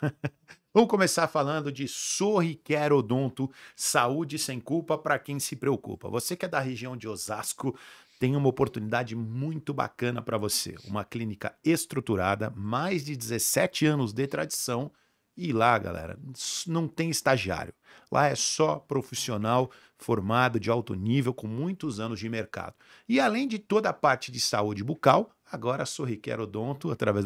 Vamos começar falando de Sorriquer Odonto, saúde sem culpa para quem se preocupa. Você que é da região de Osasco, tem uma oportunidade muito bacana para você. Uma clínica estruturada, mais de 17 anos de tradição. E lá, galera, não tem estagiário. Lá é só profissional formado de alto nível, com muitos anos de mercado. E além de toda a parte de saúde bucal, agora a Sorriquer Odonto, através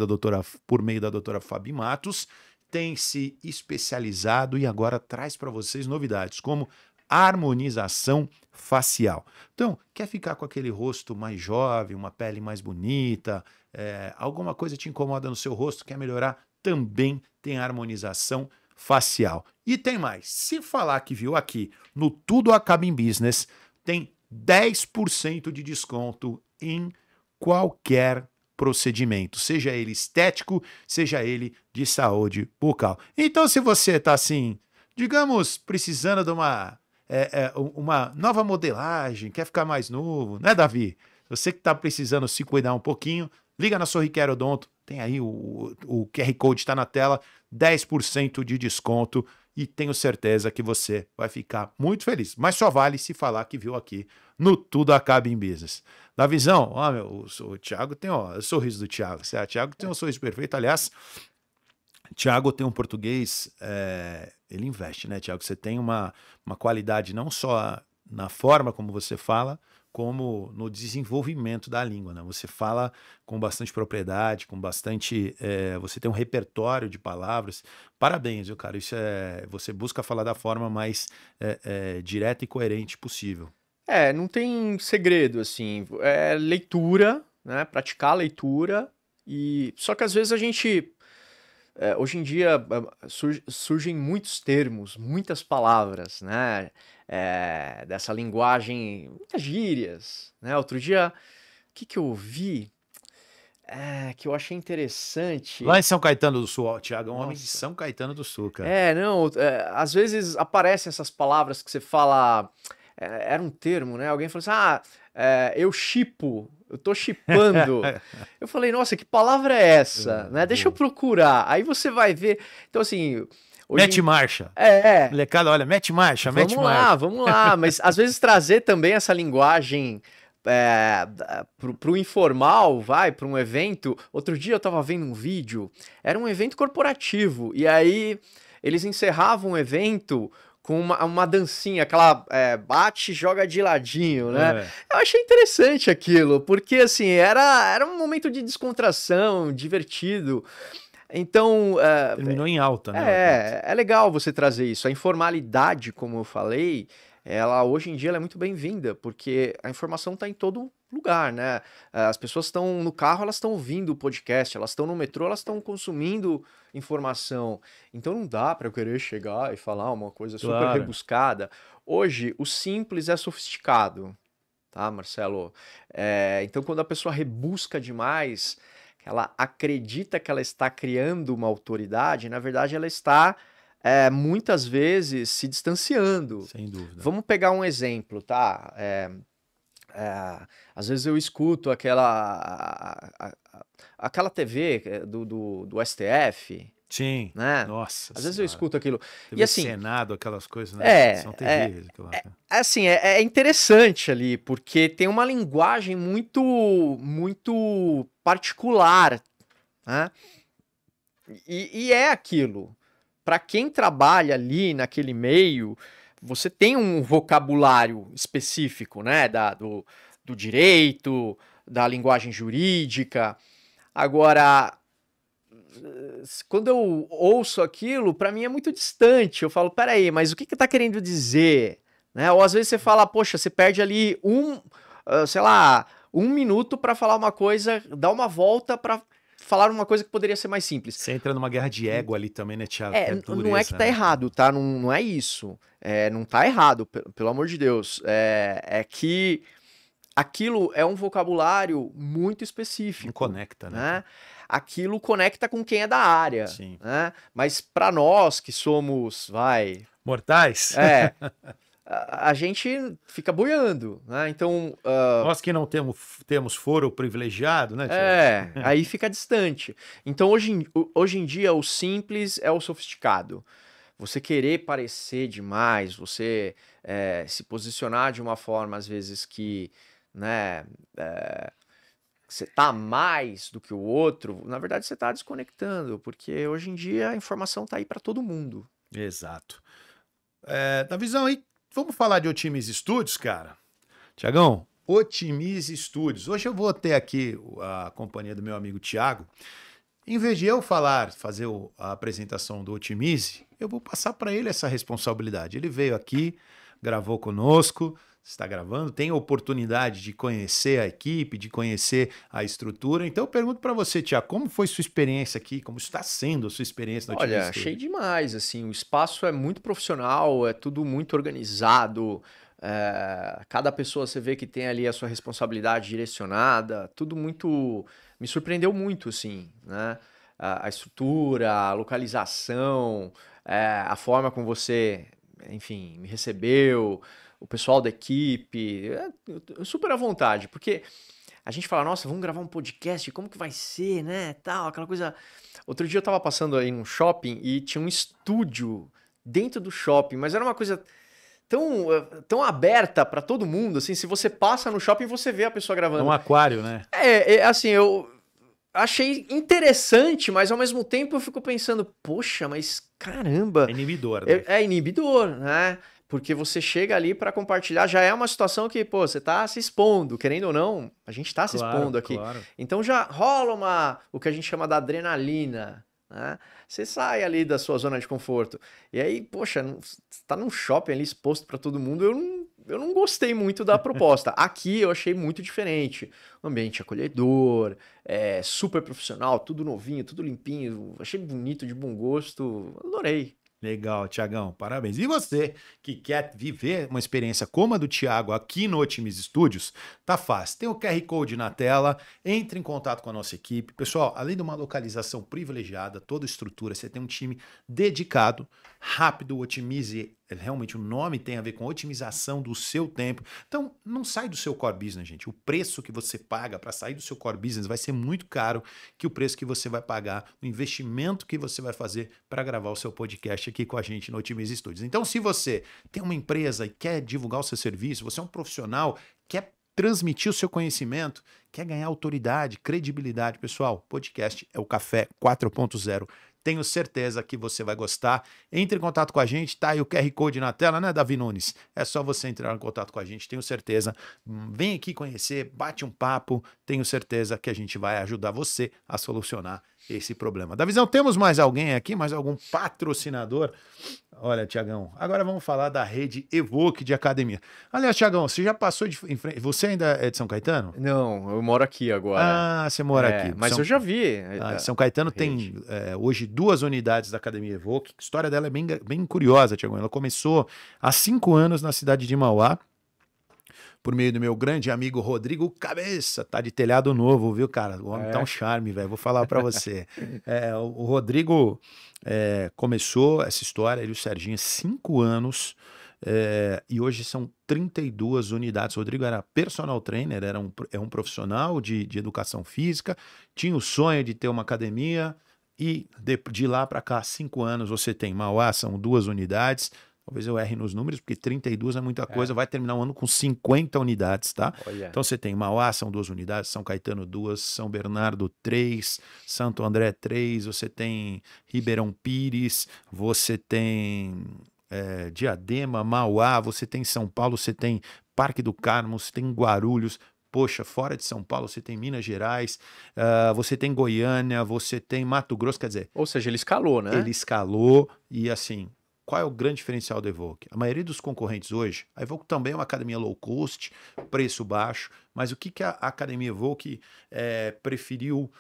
por meio da doutora Fabi Matos, tem se especializado e agora traz para vocês novidades, como harmonização facial. Então, quer ficar com aquele rosto mais jovem, uma pele mais bonita, alguma coisa te incomoda no seu rosto, quer melhorar? Também tem harmonização facial. E tem mais, se falar que viu aqui no Tudo Acaba em Business, tem 10% de desconto em qualquer procedimento, seja ele estético, seja ele de saúde bucal. Então, se você está assim, digamos, precisando de uma nova modelagem, quer ficar mais novo, né, Davi? Você que está precisando se cuidar um pouquinho, liga na Sorriquer Odonto, tem aí o QR Code está na tela, 10% de desconto e tenho certeza que você vai ficar muito feliz. Mas só vale se falar que viu aqui no Tudo Acaba em Business. Davizão, ó, o Thiago tem o sorriso do Thiago. O Thiago tem um sorriso perfeito. Aliás, Thiago tem um português, ele investe, né, Thiago? Você tem uma qualidade não só na forma como você fala, como no desenvolvimento da língua, né? Você fala com bastante propriedade, com bastante... você tem um repertório de palavras. Parabéns, viu, cara? Isso você busca falar da forma mais direta e coerente possível. Não tem segredo, assim. É leitura, né? Praticar a leitura. Só que às vezes a gente... hoje em dia surgem muitos termos, muitas palavras, né? Dessa linguagem, muitas gírias, né? Outro dia, o que eu ouvi que eu achei interessante? Lá em São Caetano do Sul, ó, o Thiago é um homem de Nossa. São Caetano do Sul, cara. Às vezes aparecem essas palavras que você fala... era um termo, né? Alguém falou assim, eu chipo, eu tô chipando. Eu falei, nossa, que palavra é essa? Né? Deixa eu procurar. Aí você vai ver. Então, assim... Mete marcha. Molecada, olha, mete marcha, mete marcha. Vamos lá. Mas às vezes trazer também essa linguagem pro informal, para um evento. Outro dia eu tava vendo um vídeo, era um evento corporativo, e aí eles encerravam o evento com uma dancinha, aquela bate e joga de ladinho, né? Eu achei interessante aquilo, porque assim, era um momento de descontração, divertido. Então... terminou em alta, né? É legal você trazer isso. A informalidade, como eu falei, ela hoje em dia ela é muito bem-vinda, porque a informação está em todo lugar, né? As pessoas estão no carro, elas estão ouvindo o podcast, elas estão no metrô, elas estão consumindo informação. Então não dá para eu querer chegar e falar uma coisa super rebuscada. Hoje, o simples é sofisticado, tá, Marcelo? Então quando a pessoa rebusca demais... ela acredita que ela está criando uma autoridade, na verdade ela está muitas vezes se distanciando. Sem dúvida. Vamos pegar um exemplo, tá? Às vezes eu escuto aquela TV do STF. Sim, né? Nossa Às vezes eu escuto aquilo. E assim, Senado, aquelas coisas, né? São terríveis. Assim, é interessante ali, porque tem uma linguagem muito particular, né? E é aquilo. Para quem trabalha ali naquele meio, você tem um vocabulário específico, né? Do direito, da linguagem jurídica. Agora... quando eu ouço aquilo, para mim é muito distante. Eu falo, peraí, mas o que tá querendo dizer? Né? Ou às vezes você fala, poxa, você perde ali um minuto para falar uma coisa, dá uma volta para falar uma coisa que poderia ser mais simples. Você entra numa guerra de ego ali também, né, Thiago? Dureza, não é que tá errado, tá? Não é isso. Não tá errado, pelo amor de Deus. É que aquilo é um vocabulário muito específico. Não conecta, né? Aquilo conecta com quem é da área. Sim. Né? Mas para nós que somos, mortais? a gente fica boiando, né? Então, Nós que não temos foro privilegiado, né, Thiago? aí fica distante. Então, hoje em dia, o simples é o sofisticado. Você querer parecer demais, você se posicionar de uma forma, às vezes, que, né, você tá mais do que o outro, na verdade você tá desconectando, porque hoje em dia a informação tá aí para todo mundo. Exato. Davizão, aí, vamos falar de Otimize Studios, cara? Tiagão, Otimize Studios. Hoje eu vou ter aqui a companhia do meu amigo Thiago. Em vez de eu fazer a apresentação do Otimize, eu vou passar para ele essa responsabilidade. Ele veio aqui, gravou conosco, está gravando, tem a oportunidade de conhecer a equipe, de conhecer a estrutura. Então eu pergunto para você, Thiago, como foi sua experiência aqui? Como está sendo a sua experiência no Otimize Olha, Studios? achei demais, assim, o espaço é muito profissional, é tudo muito organizado, cada pessoa você vê que tem ali a sua responsabilidade direcionada, tudo muito, me surpreendeu muito, assim, né? A estrutura, a localização, a forma como você, enfim, me recebeu, o pessoal da equipe, super à vontade, porque a gente fala, nossa, vamos gravar um podcast, como que vai ser, né, tal, aquela coisa. Outro dia eu tava passando aí num shopping e tinha um estúdio dentro do shopping, mas era uma coisa tão aberta pra todo mundo, assim, se você passa no shopping você vê a pessoa É gravando. um aquário, né? Assim, eu achei interessante, mas ao mesmo tempo eu fico pensando, poxa, mas caramba, É inibidor, né? é inibidor, né? Porque você chega ali pra compartilhar, já é uma situação que, pô, você tá se expondo, querendo ou não, a gente tá se expondo aqui. Claro. Então já rola o que a gente chama da adrenalina, né? Você sai ali da sua zona de conforto. E aí, poxa, você tá num shopping ali exposto pra todo mundo, eu não gostei muito da proposta. Aqui eu achei muito diferente. Ambiente acolhedor, super profissional, tudo novinho, tudo limpinho. Achei bonito, de bom gosto. Adorei. Legal, Tiagão, parabéns. E você que quer viver uma experiência como a do Thiago aqui no Otimize Studios, tá fácil. Tem o QR Code na tela, entre em contato com a nossa equipe. Pessoal, além de uma localização privilegiada, toda estrutura, você tem um time dedicado, rápido. O Otimize, realmente o nome tem a ver com otimização do seu tempo. Então, não sai do seu core business, gente. O preço que você paga para sair do seu core business vai ser muito caro que o preço que você vai pagar, o investimento que você vai fazer para gravar o seu podcast aqui com a gente no Otimize Studios. Então, se você tem uma empresa e quer divulgar o seu serviço, você é um profissional, quer transmitir o seu conhecimento, quer ganhar autoridade, credibilidade, pessoal, podcast é o Café 4.0. Tenho certeza que você vai gostar. Entre em contato com a gente, tá aí o QR Code na tela, né, Davi Nunes? É só você entrar em contato com a gente, tenho certeza. Vem aqui conhecer, bate um papo, tenho certeza que a gente vai ajudar você a solucionar esse problema. Davizão, temos mais alguém aqui? Mais algum patrocinador? Olha, Tiagão, agora vamos falar da rede Evoque de academia. Aliás, Tiagão, você já passou em frente... Você ainda é de São Caetano? Não, eu moro aqui agora. Ah, você mora aqui. Mas eu já vi. São Caetano tem hoje 2 unidades da Academia Evoque. A história dela é bem curiosa, Tiagão. Ela começou há 5 anos na cidade de Mauá, por meio do meu grande amigo Rodrigo Cabeça. Tá de telhado novo, viu, cara? O homem tá um charme, velho. Vou falar pra você. O Rodrigo começou essa história, ele e o Serginho, 5 anos. E hoje são 32 unidades. O Rodrigo era personal trainer, é um profissional de educação física, tinha o sonho de ter uma academia e de lá para cá, 5 anos, você tem Mauá, são 2 unidades. Talvez eu erre nos números, porque 32 é muita coisa. Vai terminar o ano com 50 unidades, tá? Olha. Então você tem Mauá, são 2 unidades, São Caetano 2, São Bernardo 3, Santo André 3, você tem Ribeirão Pires, você tem Diadema, Mauá, você tem São Paulo, você tem Parque do Carmo, você tem Guarulhos. Poxa, fora de São Paulo, você tem Minas Gerais, você tem Goiânia, você tem Mato Grosso, quer dizer... Ou seja, ele escalou, né? Ele escalou e assim... Qual é o grande diferencial da Evoque? A maioria dos concorrentes hoje, a Evoque também é uma academia low cost, preço baixo, mas o que a academia Evoque preferiu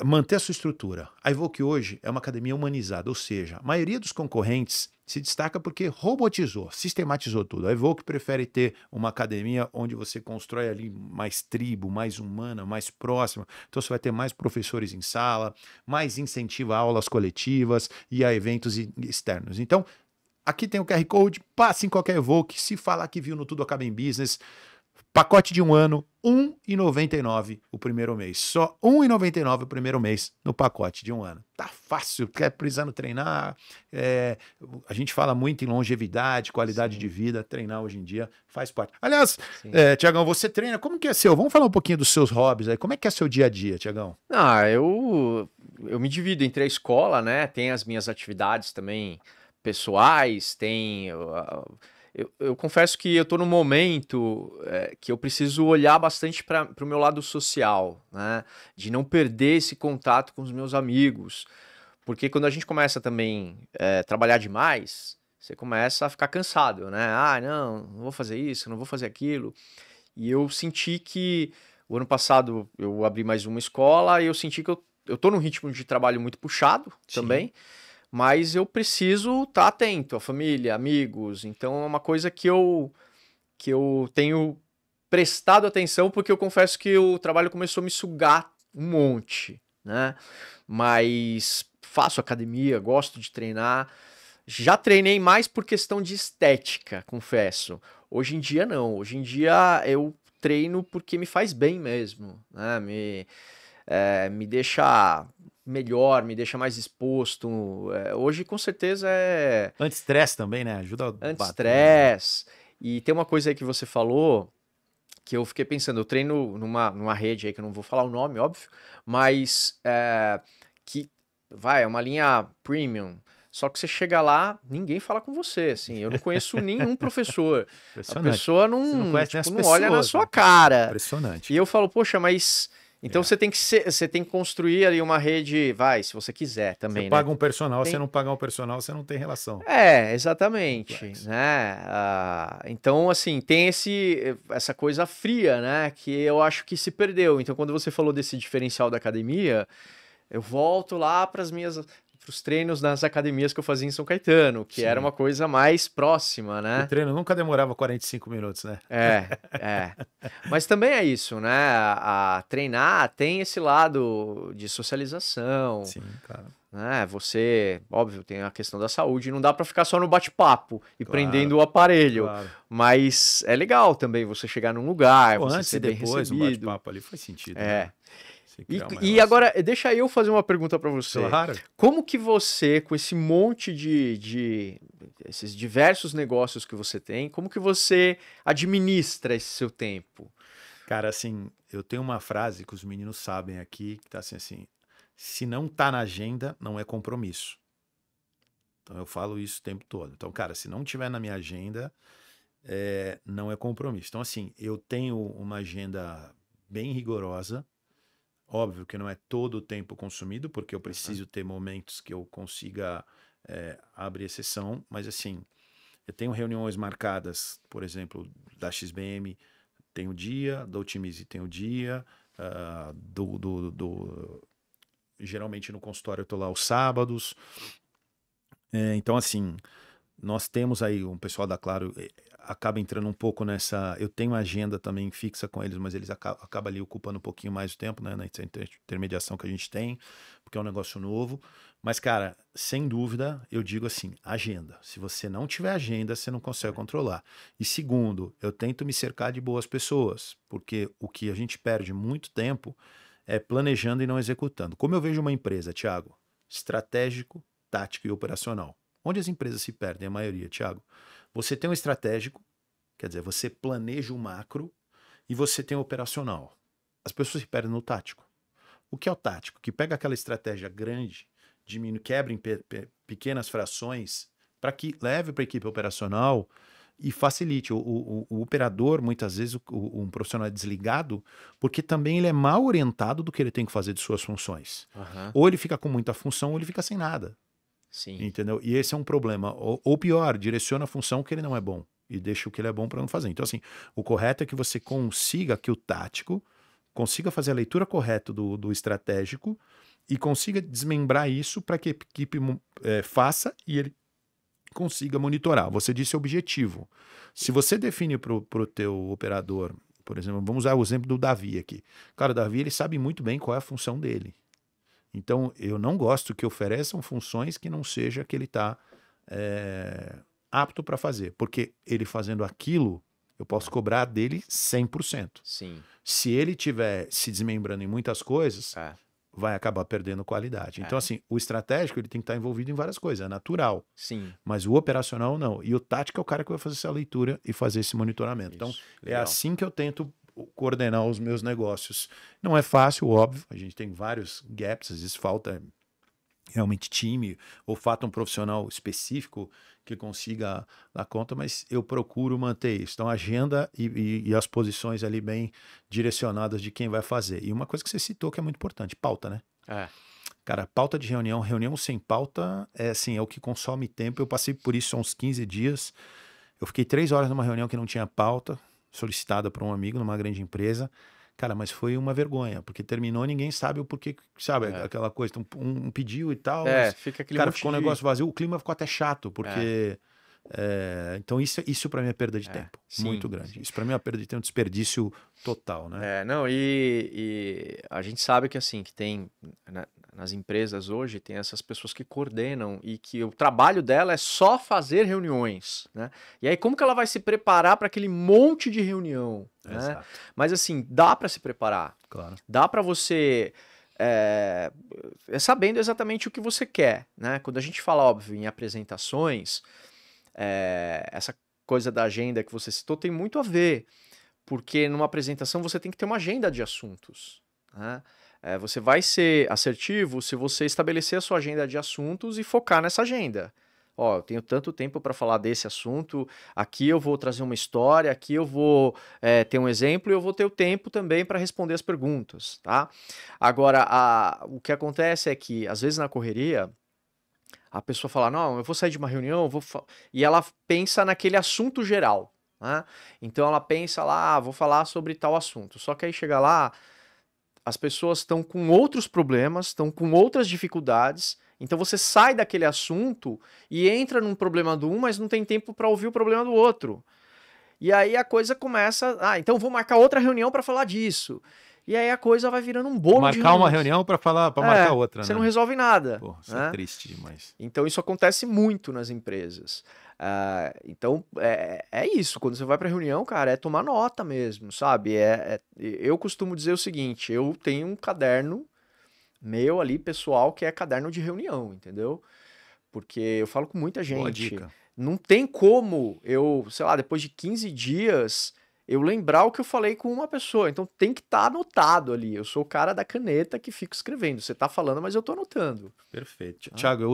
manter a sua estrutura? A Evoque hoje é uma academia humanizada, ou seja, a maioria dos concorrentes se destaca porque robotizou, sistematizou tudo. A Evoque prefere ter uma academia onde você constrói ali mais tribo, mais humana, mais próxima. Então você vai ter mais professores em sala, mais incentivo a aulas coletivas e a eventos externos. Então, aqui tem o QR Code, passe em qualquer Evoque, se falar que viu no Tudo Acaba em Business, pacote de 1 ano, R$ 1,99 o primeiro mês. Só R$ 1,99 o primeiro mês no pacote de 1 ano. Tá fácil, quer precisando treinar. A gente fala muito em longevidade, qualidade Sim. de vida. Treinar hoje em dia faz parte. Aliás, Sim. Tiagão, você treina, como que é seu? Vamos falar um pouquinho dos seus hobbies aí. Como é que é seu dia a dia, Tiagão? Eu me divido entre a escola, né? Tem as minhas atividades também pessoais, eu confesso que eu estou num momento que eu preciso olhar bastante para o meu lado social, né? De não perder esse contato com os meus amigos. Porque quando a gente começa também a trabalhar demais, você começa a ficar cansado, né? Ah, não vou fazer isso, não vou fazer aquilo. E eu senti que o ano passado eu abri mais uma escola e eu senti que eu tô num ritmo de trabalho muito puxado também, mas eu preciso estar atento à família, amigos. Então é uma coisa que eu tenho prestado atenção, porque eu confesso que o trabalho começou a me sugar um monte, né? Mas faço academia, gosto de treinar. Já treinei mais por questão de estética, confesso. Hoje em dia não. Hoje em dia eu treino porque me faz bem mesmo, né? Me deixa melhor, me deixa mais exposto. Hoje, com certeza, é Anti-estresse também, né? Ajuda a bater. anti-estresse. E tem uma coisa aí que você falou que eu fiquei pensando. Eu treino numa rede aí que eu não vou falar o nome, óbvio, mas que é uma linha premium. Só que você chega lá, ninguém fala com você, assim. Eu não conheço nenhum professor. A Impressionante. pessoa Você não conhece nem as não olha na pessoas, sua né? cara. Impressionante. E eu falo, poxa, mas então você tem que construir ali uma rede, se você quiser também, Você né? paga um personal, Tem- você não pagar um personal, você não tem relação. Exatamente, Complexo. né? Então, assim, tem essa coisa fria, né? Que eu acho que se perdeu. Então, quando você falou desse diferencial da academia, eu volto lá para os treinos nas academias que eu fazia em São Caetano, que era Sim. uma coisa mais próxima, O né? treino nunca demorava 45 minutos, né? É. Mas também é isso, né? A treinar tem esse lado de socialização, Sim, claro. né? Você, óbvio, tem a questão da saúde, não dá pra ficar só no bate-papo e Claro, prendendo o aparelho, claro. mas é legal também você chegar num lugar, Pô, você antes ser e bem depois, um recebido. bate-papo ali faz sentido, É. né? Você E, criar uma e relação. agora, deixa eu fazer uma pergunta pra você. Claro. Como que você, com esse monte esses diversos negócios que você tem, como que você administra esse seu tempo? Cara, assim, eu tenho uma frase que os meninos sabem aqui, que tá assim, se não tá na agenda, não é compromisso. Então eu falo isso o tempo todo. Então, cara, se não tiver na minha agenda, não é compromisso. Então, assim, eu tenho uma agenda bem rigorosa. Óbvio que não é todo o tempo consumido, porque eu preciso ter momentos que eu consiga abrir exceção, mas assim, eu tenho reuniões marcadas, por exemplo, da XBM tem o dia, da Otimize tem o dia, geralmente no consultório eu estou lá aos sábados. Então, assim, nós temos aí um pessoal da Claro, acaba entrando um pouco nessa. Eu tenho agenda também fixa com eles, mas eles acabam ali ocupando um pouquinho mais o tempo, né? Na intermediação que a gente tem, porque é um negócio novo. Mas, cara, sem dúvida, eu digo assim: agenda. Se você não tiver agenda, você não consegue controlar. E segundo, eu tento me cercar de boas pessoas, porque o que a gente perde muito tempo é planejando e não executando. Como eu vejo uma empresa, Thiago, estratégico, tático e operacional. Onde as empresas se perdem, a maioria, Thiago? Você tem um estratégico, quer dizer, você planeja o macro e você tem o operacional. As pessoas se perdem no tático. O que é o tático? Que pega aquela estratégia grande, quebra em pequenas frações para que leve para a equipe operacional e facilite. O operador, muitas vezes, um profissional é desligado porque também ele é mal orientado do que ele tem que fazer de suas funções. Aham. Ou ele fica com muita função ou ele fica sem nada. Sim. Entendeu? E esse é um problema. Ou pior, direciona a função que ele não é bom e deixa o que ele é bom para não fazer. Então, assim, o correto é que você consiga que o tático consiga fazer a leitura correta do estratégico e consiga desmembrar isso para que a equipe faça e ele consiga monitorar. Você disse objetivo. Se você define para o teu operador, por exemplo, vamos usar o exemplo do Davi aqui. Cara, o Davi ele sabe muito bem qual é a função dele. Então, eu não gosto que ofereçam funções que não seja que ele está apto para fazer. Porque ele fazendo aquilo, eu posso cobrar dele 100%. Sim. Se ele estiver se desmembrando em muitas coisas, vai acabar perdendo qualidade. Então, assim, o estratégico ele tem que estar envolvido em várias coisas, é natural. Sim. Mas o operacional, não. E o tático é o cara que vai fazer essa leitura e fazer esse monitoramento. Então, é assim que eu tento coordenar os meus negócios. Não é fácil, óbvio. A gente tem vários gaps, às vezes falta realmente time, ou falta um profissional específico que consiga dar conta, mas eu procuro manter isso. Então, a agenda e as posições ali bem direcionadas de quem vai fazer. E uma coisa que você citou que é muito importante, pauta, né? Cara, pauta de reunião sem pauta é assim, é o que consome tempo. Eu passei por isso há uns 15 dias. Eu fiquei 3 horas numa reunião que não tinha pauta, solicitada por um amigo numa grande empresa. Cara, mas foi uma vergonha, porque terminou, ninguém sabe o porquê, sabe? Aquela coisa, um pediu e tal. Fica aquele cara, ficou um negócio vazio, o clima ficou até chato, porque... então isso para mim é perda de tempo, muito grande. Sim. Isso para mim é uma perda de tempo, um desperdício total, né? E a gente sabe que assim, que tem nas empresas hoje, tem essas pessoas que coordenam e que o trabalho dela é só fazer reuniões, né? E aí como que ela vai se preparar para aquele monte de reunião, né? Mas assim, dá para se preparar. Claro. Dá para você... sabendo exatamente o que você quer, né? Quando a gente fala, óbvio, em apresentações... essa coisa da agenda que você citou tem muito a ver, porque numa apresentação você tem que ter uma agenda de assuntos, né? Você vai ser assertivo se você estabelecer a sua agenda de assuntos e focar nessa agenda. Ó, eu tenho tanto tempo para falar desse assunto, aqui eu vou trazer uma história, aqui eu vou ter um exemplo e eu vou ter o tempo também para responder as perguntas, tá? Agora, o que acontece é que, às vezes na correria, a pessoa fala, não, eu vou sair de uma reunião, e ela pensa naquele assunto geral, né? Então ela pensa lá, vou falar sobre tal assunto. Só que aí chega lá, as pessoas estão com outros problemas, estão com outras dificuldades, então você sai daquele assunto e entra num problema do um, mas não tem tempo para ouvir o problema do outro. E aí a coisa começa, então vou marcar outra reunião para falar disso. E aí a coisa vai virando um bolo de marcar uma reunião para marcar outra, você né? não resolve nada. Pô, isso é triste demais. Então isso acontece muito nas empresas. Então é isso, quando você vai para reunião, cara, é tomar nota mesmo, sabe? Eu costumo dizer o seguinte, eu tenho um caderno meu ali, pessoal, que é caderno de reunião, entendeu? Porque eu falo com muita gente. Boa dica. Não tem como eu, sei lá, depois de 15 dias... eu lembrar o que eu falei com uma pessoa. Então tem que estar anotado ali. Eu sou o cara da caneta que fica escrevendo. Você está falando, mas eu estou anotando. Perfeito. Thiago,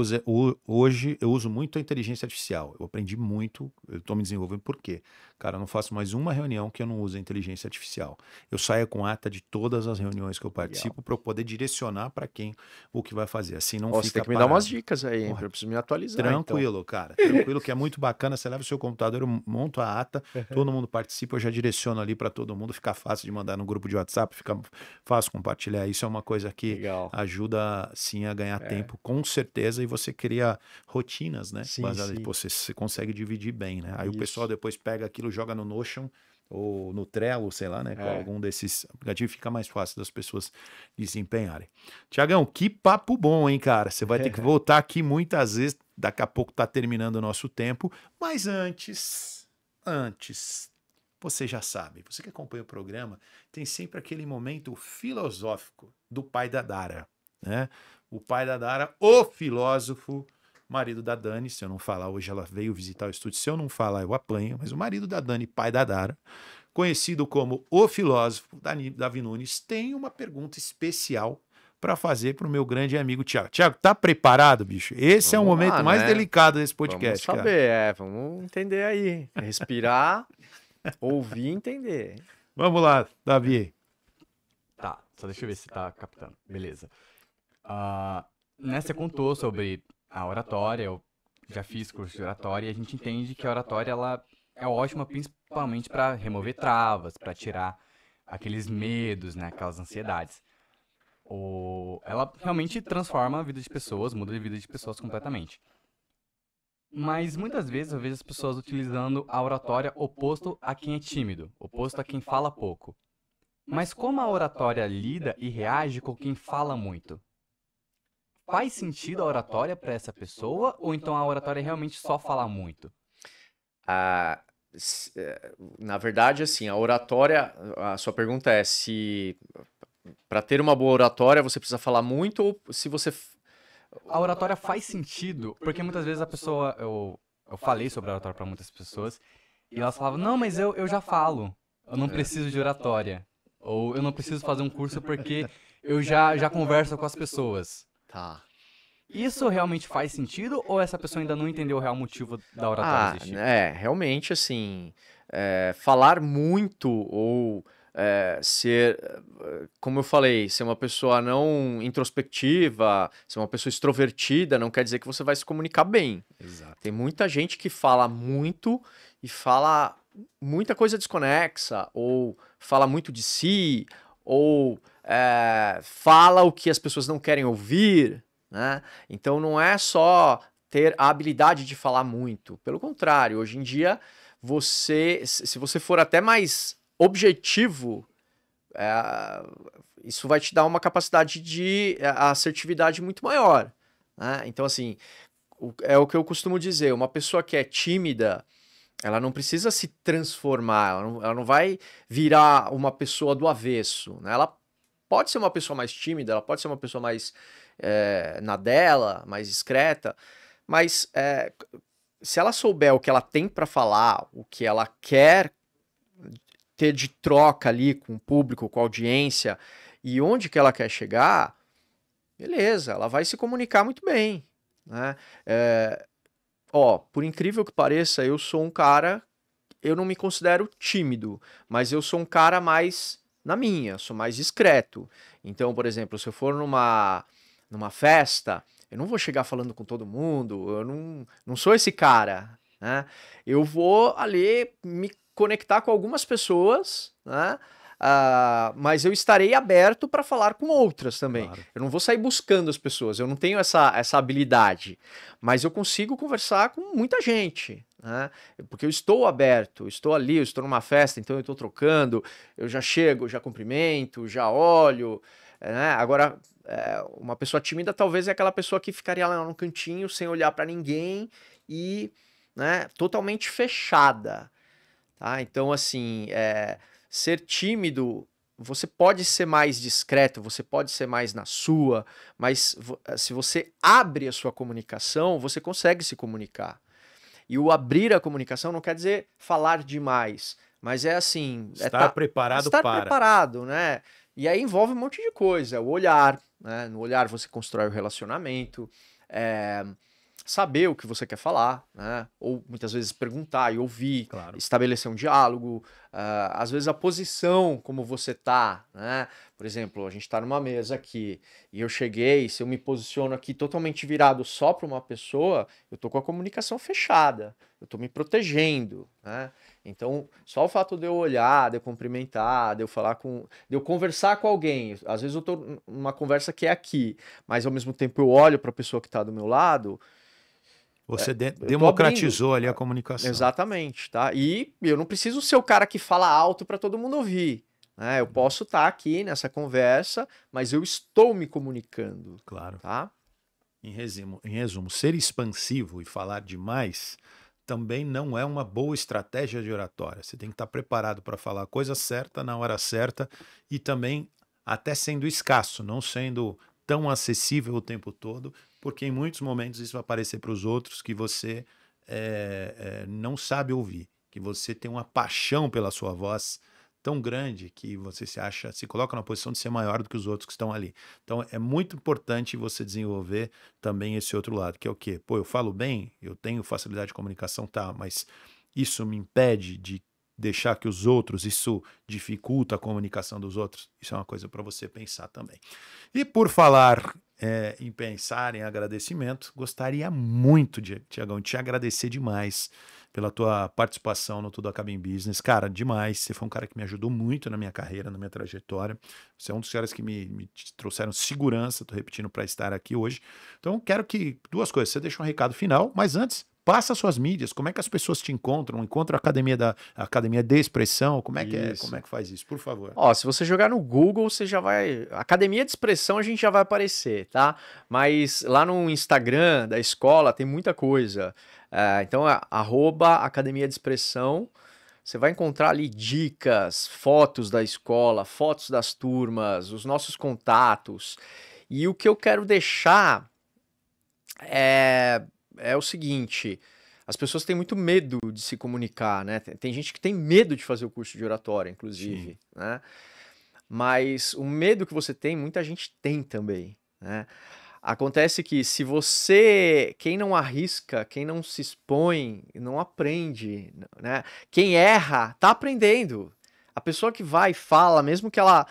hoje eu uso muito a inteligência artificial. Eu aprendi muito, eu estou me desenvolvendo. Por quê? Cara, eu não faço mais uma reunião que eu não use a inteligência artificial. Eu saio com ata de todas as reuniões que eu participo para eu poder direcionar para quem o que vai fazer. Assim não fica você tem que me dar umas dicas aí, hein? Eu preciso me atualizar. Tranquilo, então. Cara. Tranquilo, que é muito bacana. Você leva o seu computador, eu monto a ata, todo mundo participa, eu já direciono ali para todo mundo, fica fácil de mandar no grupo de WhatsApp, fica fácil compartilhar. Isso é uma coisa que ajuda sim a ganhar tempo, com certeza, e você cria rotinas, né? Baseadas, você consegue dividir bem, né? Aí o pessoal depois pega aquilo, joga no Notion ou no Trello, sei lá, né? Com algum desses aplicativos, fica mais fácil das pessoas desempenharem. Tiagão, que papo bom, hein, cara? Você vai ter que voltar aqui muitas vezes, daqui a pouco tá terminando o nosso tempo, mas antes, você já sabe, você que acompanha o programa, tem sempre aquele momento filosófico do pai da Dara, né? O pai da Dara, o filósofo, marido da Dani. Se eu não falar, hoje ela veio visitar o estúdio, se eu não falar eu apanho, mas o marido da Dani, pai da Dara, conhecido como o filósofo, Davi Nunes, tem uma pergunta especial para fazer para o meu grande amigo Thiago. Thiago, tá preparado, bicho? Esse é o momento mais delicado desse podcast, vamos saber, vamos entender aí. Respirar, ouvir e entender. Vamos lá, Davi. Tá, só deixa eu ver se tá captando. Beleza. Você contou sobre a oratória, eu já fiz curso de oratória, e a gente entende que a oratória ela é ótima principalmente para remover travas, para tirar aqueles medos, né, aquelas ansiedades. Ela realmente transforma a vida de pessoas, muda a vida de pessoas completamente. Mas muitas vezes eu vejo as pessoas utilizando a oratória oposto a quem é tímido, oposto a quem fala pouco. Mas como a oratória lida e reage com quem fala muito? Faz sentido a oratória para essa pessoa ou então a oratória realmente só fala muito? Na verdade, assim, a oratória, a sua pergunta é se para ter uma boa oratória você precisa falar muito ou se você... A oratória faz sentido, porque muitas vezes a pessoa, eu falei sobre a oratória para muitas pessoas, e elas falavam, não, mas eu já falo, eu não preciso de oratória, ou eu não preciso fazer um curso porque eu já converso com as pessoas. Tá. Isso realmente faz sentido, ou essa pessoa ainda não entendeu o real motivo da oratória existir? Realmente, assim, falar muito ou ser, como eu falei, ser uma pessoa não introspectiva, ser uma pessoa extrovertida, não quer dizer que você vai se comunicar bem. Exato. Tem muita gente que fala muito e fala muita coisa desconexa, ou fala muito de si, ou fala o que as pessoas não querem ouvir, né? Então não é só ter a habilidade de falar muito. Pelo contrário, hoje em dia, se você for até mais objetivo, isso vai te dar uma capacidade de assertividade muito maior, né? Então, assim, é o que eu costumo dizer, uma pessoa que é tímida, ela não precisa se transformar, ela não vai virar uma pessoa do avesso, né? Ela pode ser uma pessoa mais tímida, ela pode ser uma pessoa mais na dela, mais discreta, mas se ela souber o que ela tem para falar, o que ela quer ter de troca ali com o público, com a audiência, e onde que ela quer chegar, beleza, ela vai se comunicar muito bem, né? Por incrível que pareça, eu sou um cara, eu não me considero tímido, mas eu sou um cara mais na minha, sou mais discreto. Então, por exemplo, se eu for numa festa, eu não vou chegar falando com todo mundo, eu não sou esse cara, né? Eu vou ali me conectar com algumas pessoas, né? Mas eu estarei aberto para falar com outras também. Claro. Eu não vou sair buscando as pessoas, eu não tenho essa habilidade, mas eu consigo conversar com muita gente, né? Porque eu estou aberto, estou ali, eu estou numa festa, então eu estou trocando, eu já chego, já cumprimento, já olho, né? Agora, uma pessoa tímida talvez é aquela pessoa que ficaria lá no cantinho sem olhar para ninguém e, né, totalmente fechada. Tá? Então, assim, ser tímido, você pode ser mais discreto, você pode ser mais na sua, mas se você abre a sua comunicação, você consegue se comunicar. E o abrir a comunicação não quer dizer falar demais, mas é assim... Estar preparado estar para. preparado, né? E aí envolve um monte de coisa, o olhar, né? No olhar você constrói o relacionamento, saber o que você quer falar, né? Ou muitas vezes perguntar e ouvir, Claro. estabelecer um diálogo, às vezes a posição como você tá, né? Por exemplo, a gente tá numa mesa aqui e eu cheguei, se eu me posiciono aqui totalmente virado só para uma pessoa, eu tô com a comunicação fechada, eu tô me protegendo, né? Então, só o fato de eu olhar, de eu cumprimentar, de eu conversar com alguém, às vezes eu tô numa conversa que é aqui, mas ao mesmo tempo eu olho para a pessoa que tá do meu lado. Você democratizou ali a comunicação. Exatamente, tá? E eu não preciso ser o cara que fala alto para todo mundo ouvir, né? Eu posso estar aqui nessa conversa, mas eu estou me comunicando. Claro. Tá? Em resumo, ser expansivo e falar demais também não é uma boa estratégia de oratória. Você tem que estar preparado para falar a coisa certa na hora certa e também até sendo escasso, não sendo tão acessível o tempo todo, porque em muitos momentos isso vai parecer para os outros que você não sabe ouvir, que você tem uma paixão pela sua voz tão grande que você se coloca na posição de ser maior do que os outros que estão ali. Então é muito importante você desenvolver também esse outro lado, que é o quê? Pô, eu falo bem, eu tenho facilidade de comunicação, tá, mas isso me impede de deixar que os outros, isso dificulta a comunicação dos outros? Isso é uma coisa para você pensar também. E por falar em pensar em agradecimento, gostaria muito, Tiagão, de te agradecer demais pela tua participação no Tudo Acaba em Business. Cara, demais. Você foi um cara que me ajudou muito na minha carreira, na minha trajetória. Você é um dos caras que me trouxeram segurança, tô repetindo, para estar aqui hoje. Então, quero que duas coisas. Você deixa um recado final, mas antes, passa suas mídias, como é que as pessoas te encontram? Encontra a Academia de Expressão, como é que faz isso, por favor? Ó, se você jogar no Google, você já vai... Academia de Expressão a gente já vai aparecer, tá? Mas lá no Instagram da escola tem muita coisa. Então, @Academia de Expressão, você vai encontrar ali dicas, fotos da escola, fotos das turmas, os nossos contatos. E o que eu quero deixar é o seguinte: as pessoas têm muito medo de se comunicar, né? Tem gente que tem medo de fazer o curso de oratória, inclusive, né? Mas o medo que você tem, muita gente tem também, né? Acontece que quem não arrisca, quem não se expõe, não aprende, né? Quem erra, tá aprendendo. A pessoa que vai e fala, mesmo que ela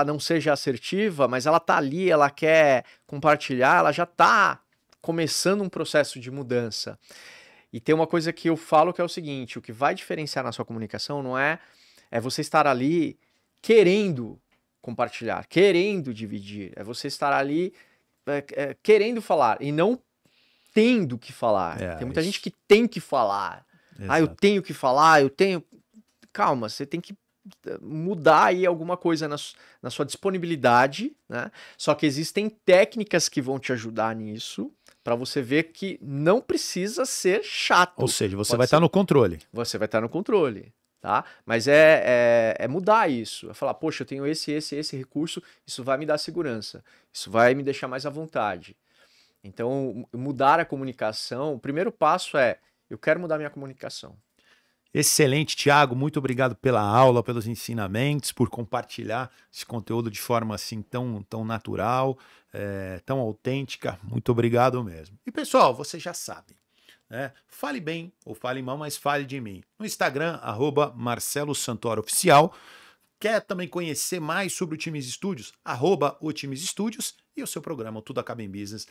não seja assertiva, mas ela tá ali, ela quer compartilhar, ela já tá começando um processo de mudança. E tem uma coisa que eu falo que é o seguinte: o que vai diferenciar na sua comunicação não é você estar ali querendo compartilhar, querendo dividir, é você estar ali querendo falar e não tendo que falar. Tem muita gente que tem que falar. Exato. Eu tenho que falar, Calma, você tem que mudar aí alguma coisa na sua disponibilidade, né? Só que existem técnicas que vão te ajudar nisso, para você ver que não precisa ser chato. Ou seja, você vai estar no controle. Você vai estar no controle, tá? Mas é mudar isso. É falar, poxa, eu tenho esse recurso, isso vai me dar segurança, isso vai me deixar mais à vontade. Então, mudar a comunicação, o primeiro passo eu quero mudar minha comunicação. Excelente, Thiago, muito obrigado pela aula, pelos ensinamentos, por compartilhar esse conteúdo de forma assim tão natural, tão autêntica. Muito obrigado mesmo. E pessoal, vocês já sabem, né? Fale bem ou fale mal, mas fale de mim. No Instagram, @MarceloSantoroOficial. Quer também conhecer mais sobre o Times Studios? @o Times Studios. E o seu programa Tudo Acaba em Business,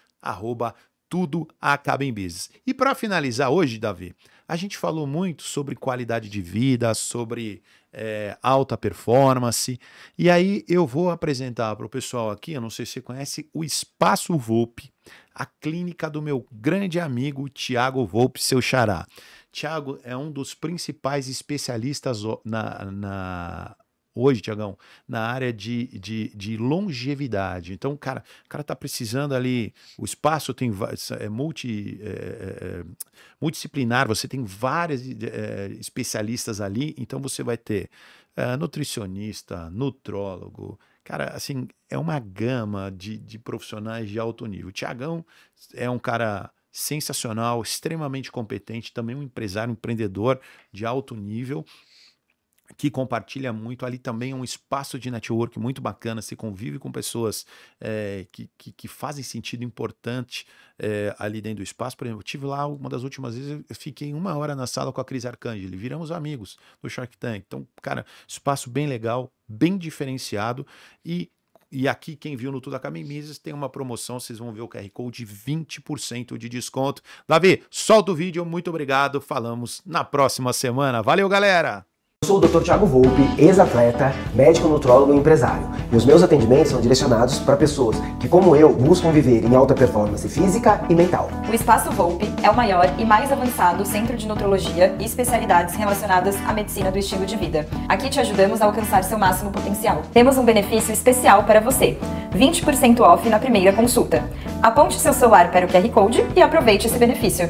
@Tudo Acaba em Business. E para finalizar hoje, Davi, a gente falou muito sobre qualidade de vida, sobre alta performance. E aí eu vou apresentar para o pessoal aqui, eu não sei se você conhece, o Espaço Volpe, a clínica do meu grande amigo Thiago Volpe, seu xará. Thiago é um dos principais especialistas hoje, Tiagão, na área de longevidade. Então, o cara tá precisando ali, o espaço tem multidisciplinar, você tem várias especialistas ali, então você vai ter nutricionista, nutrólogo, cara, assim, é uma gama de profissionais de alto nível. O Tiagão é um cara sensacional, extremamente competente, também um empresário, um empreendedor de alto nível, que compartilha muito. Ali também é um espaço de network muito bacana, você convive com pessoas que fazem sentido importante ali dentro do espaço. Por exemplo, eu estive lá uma das últimas vezes, eu fiquei 1 hora na sala com a Cris Arcangeli, viramos amigos do Shark Tank. Então, cara, espaço bem legal, bem diferenciado. E aqui, quem viu no Tudo Acaba em Business, tem uma promoção, vocês vão ver o QR Code, 20% de desconto. Davi, solta o vídeo, muito obrigado, falamos na próxima semana. Valeu, galera! Eu sou o Dr. Thiago Volpe, ex-atleta, médico, nutrólogo e empresário. E os meus atendimentos são direcionados para pessoas que, como eu, buscam viver em alta performance física e mental. O Espaço Volpe é o maior e mais avançado centro de nutrologia e especialidades relacionadas à medicina do estilo de vida. Aqui te ajudamos a alcançar seu máximo potencial. Temos um benefício especial para você: 20% off na primeira consulta. Aponte seu celular para o QR Code e aproveite esse benefício.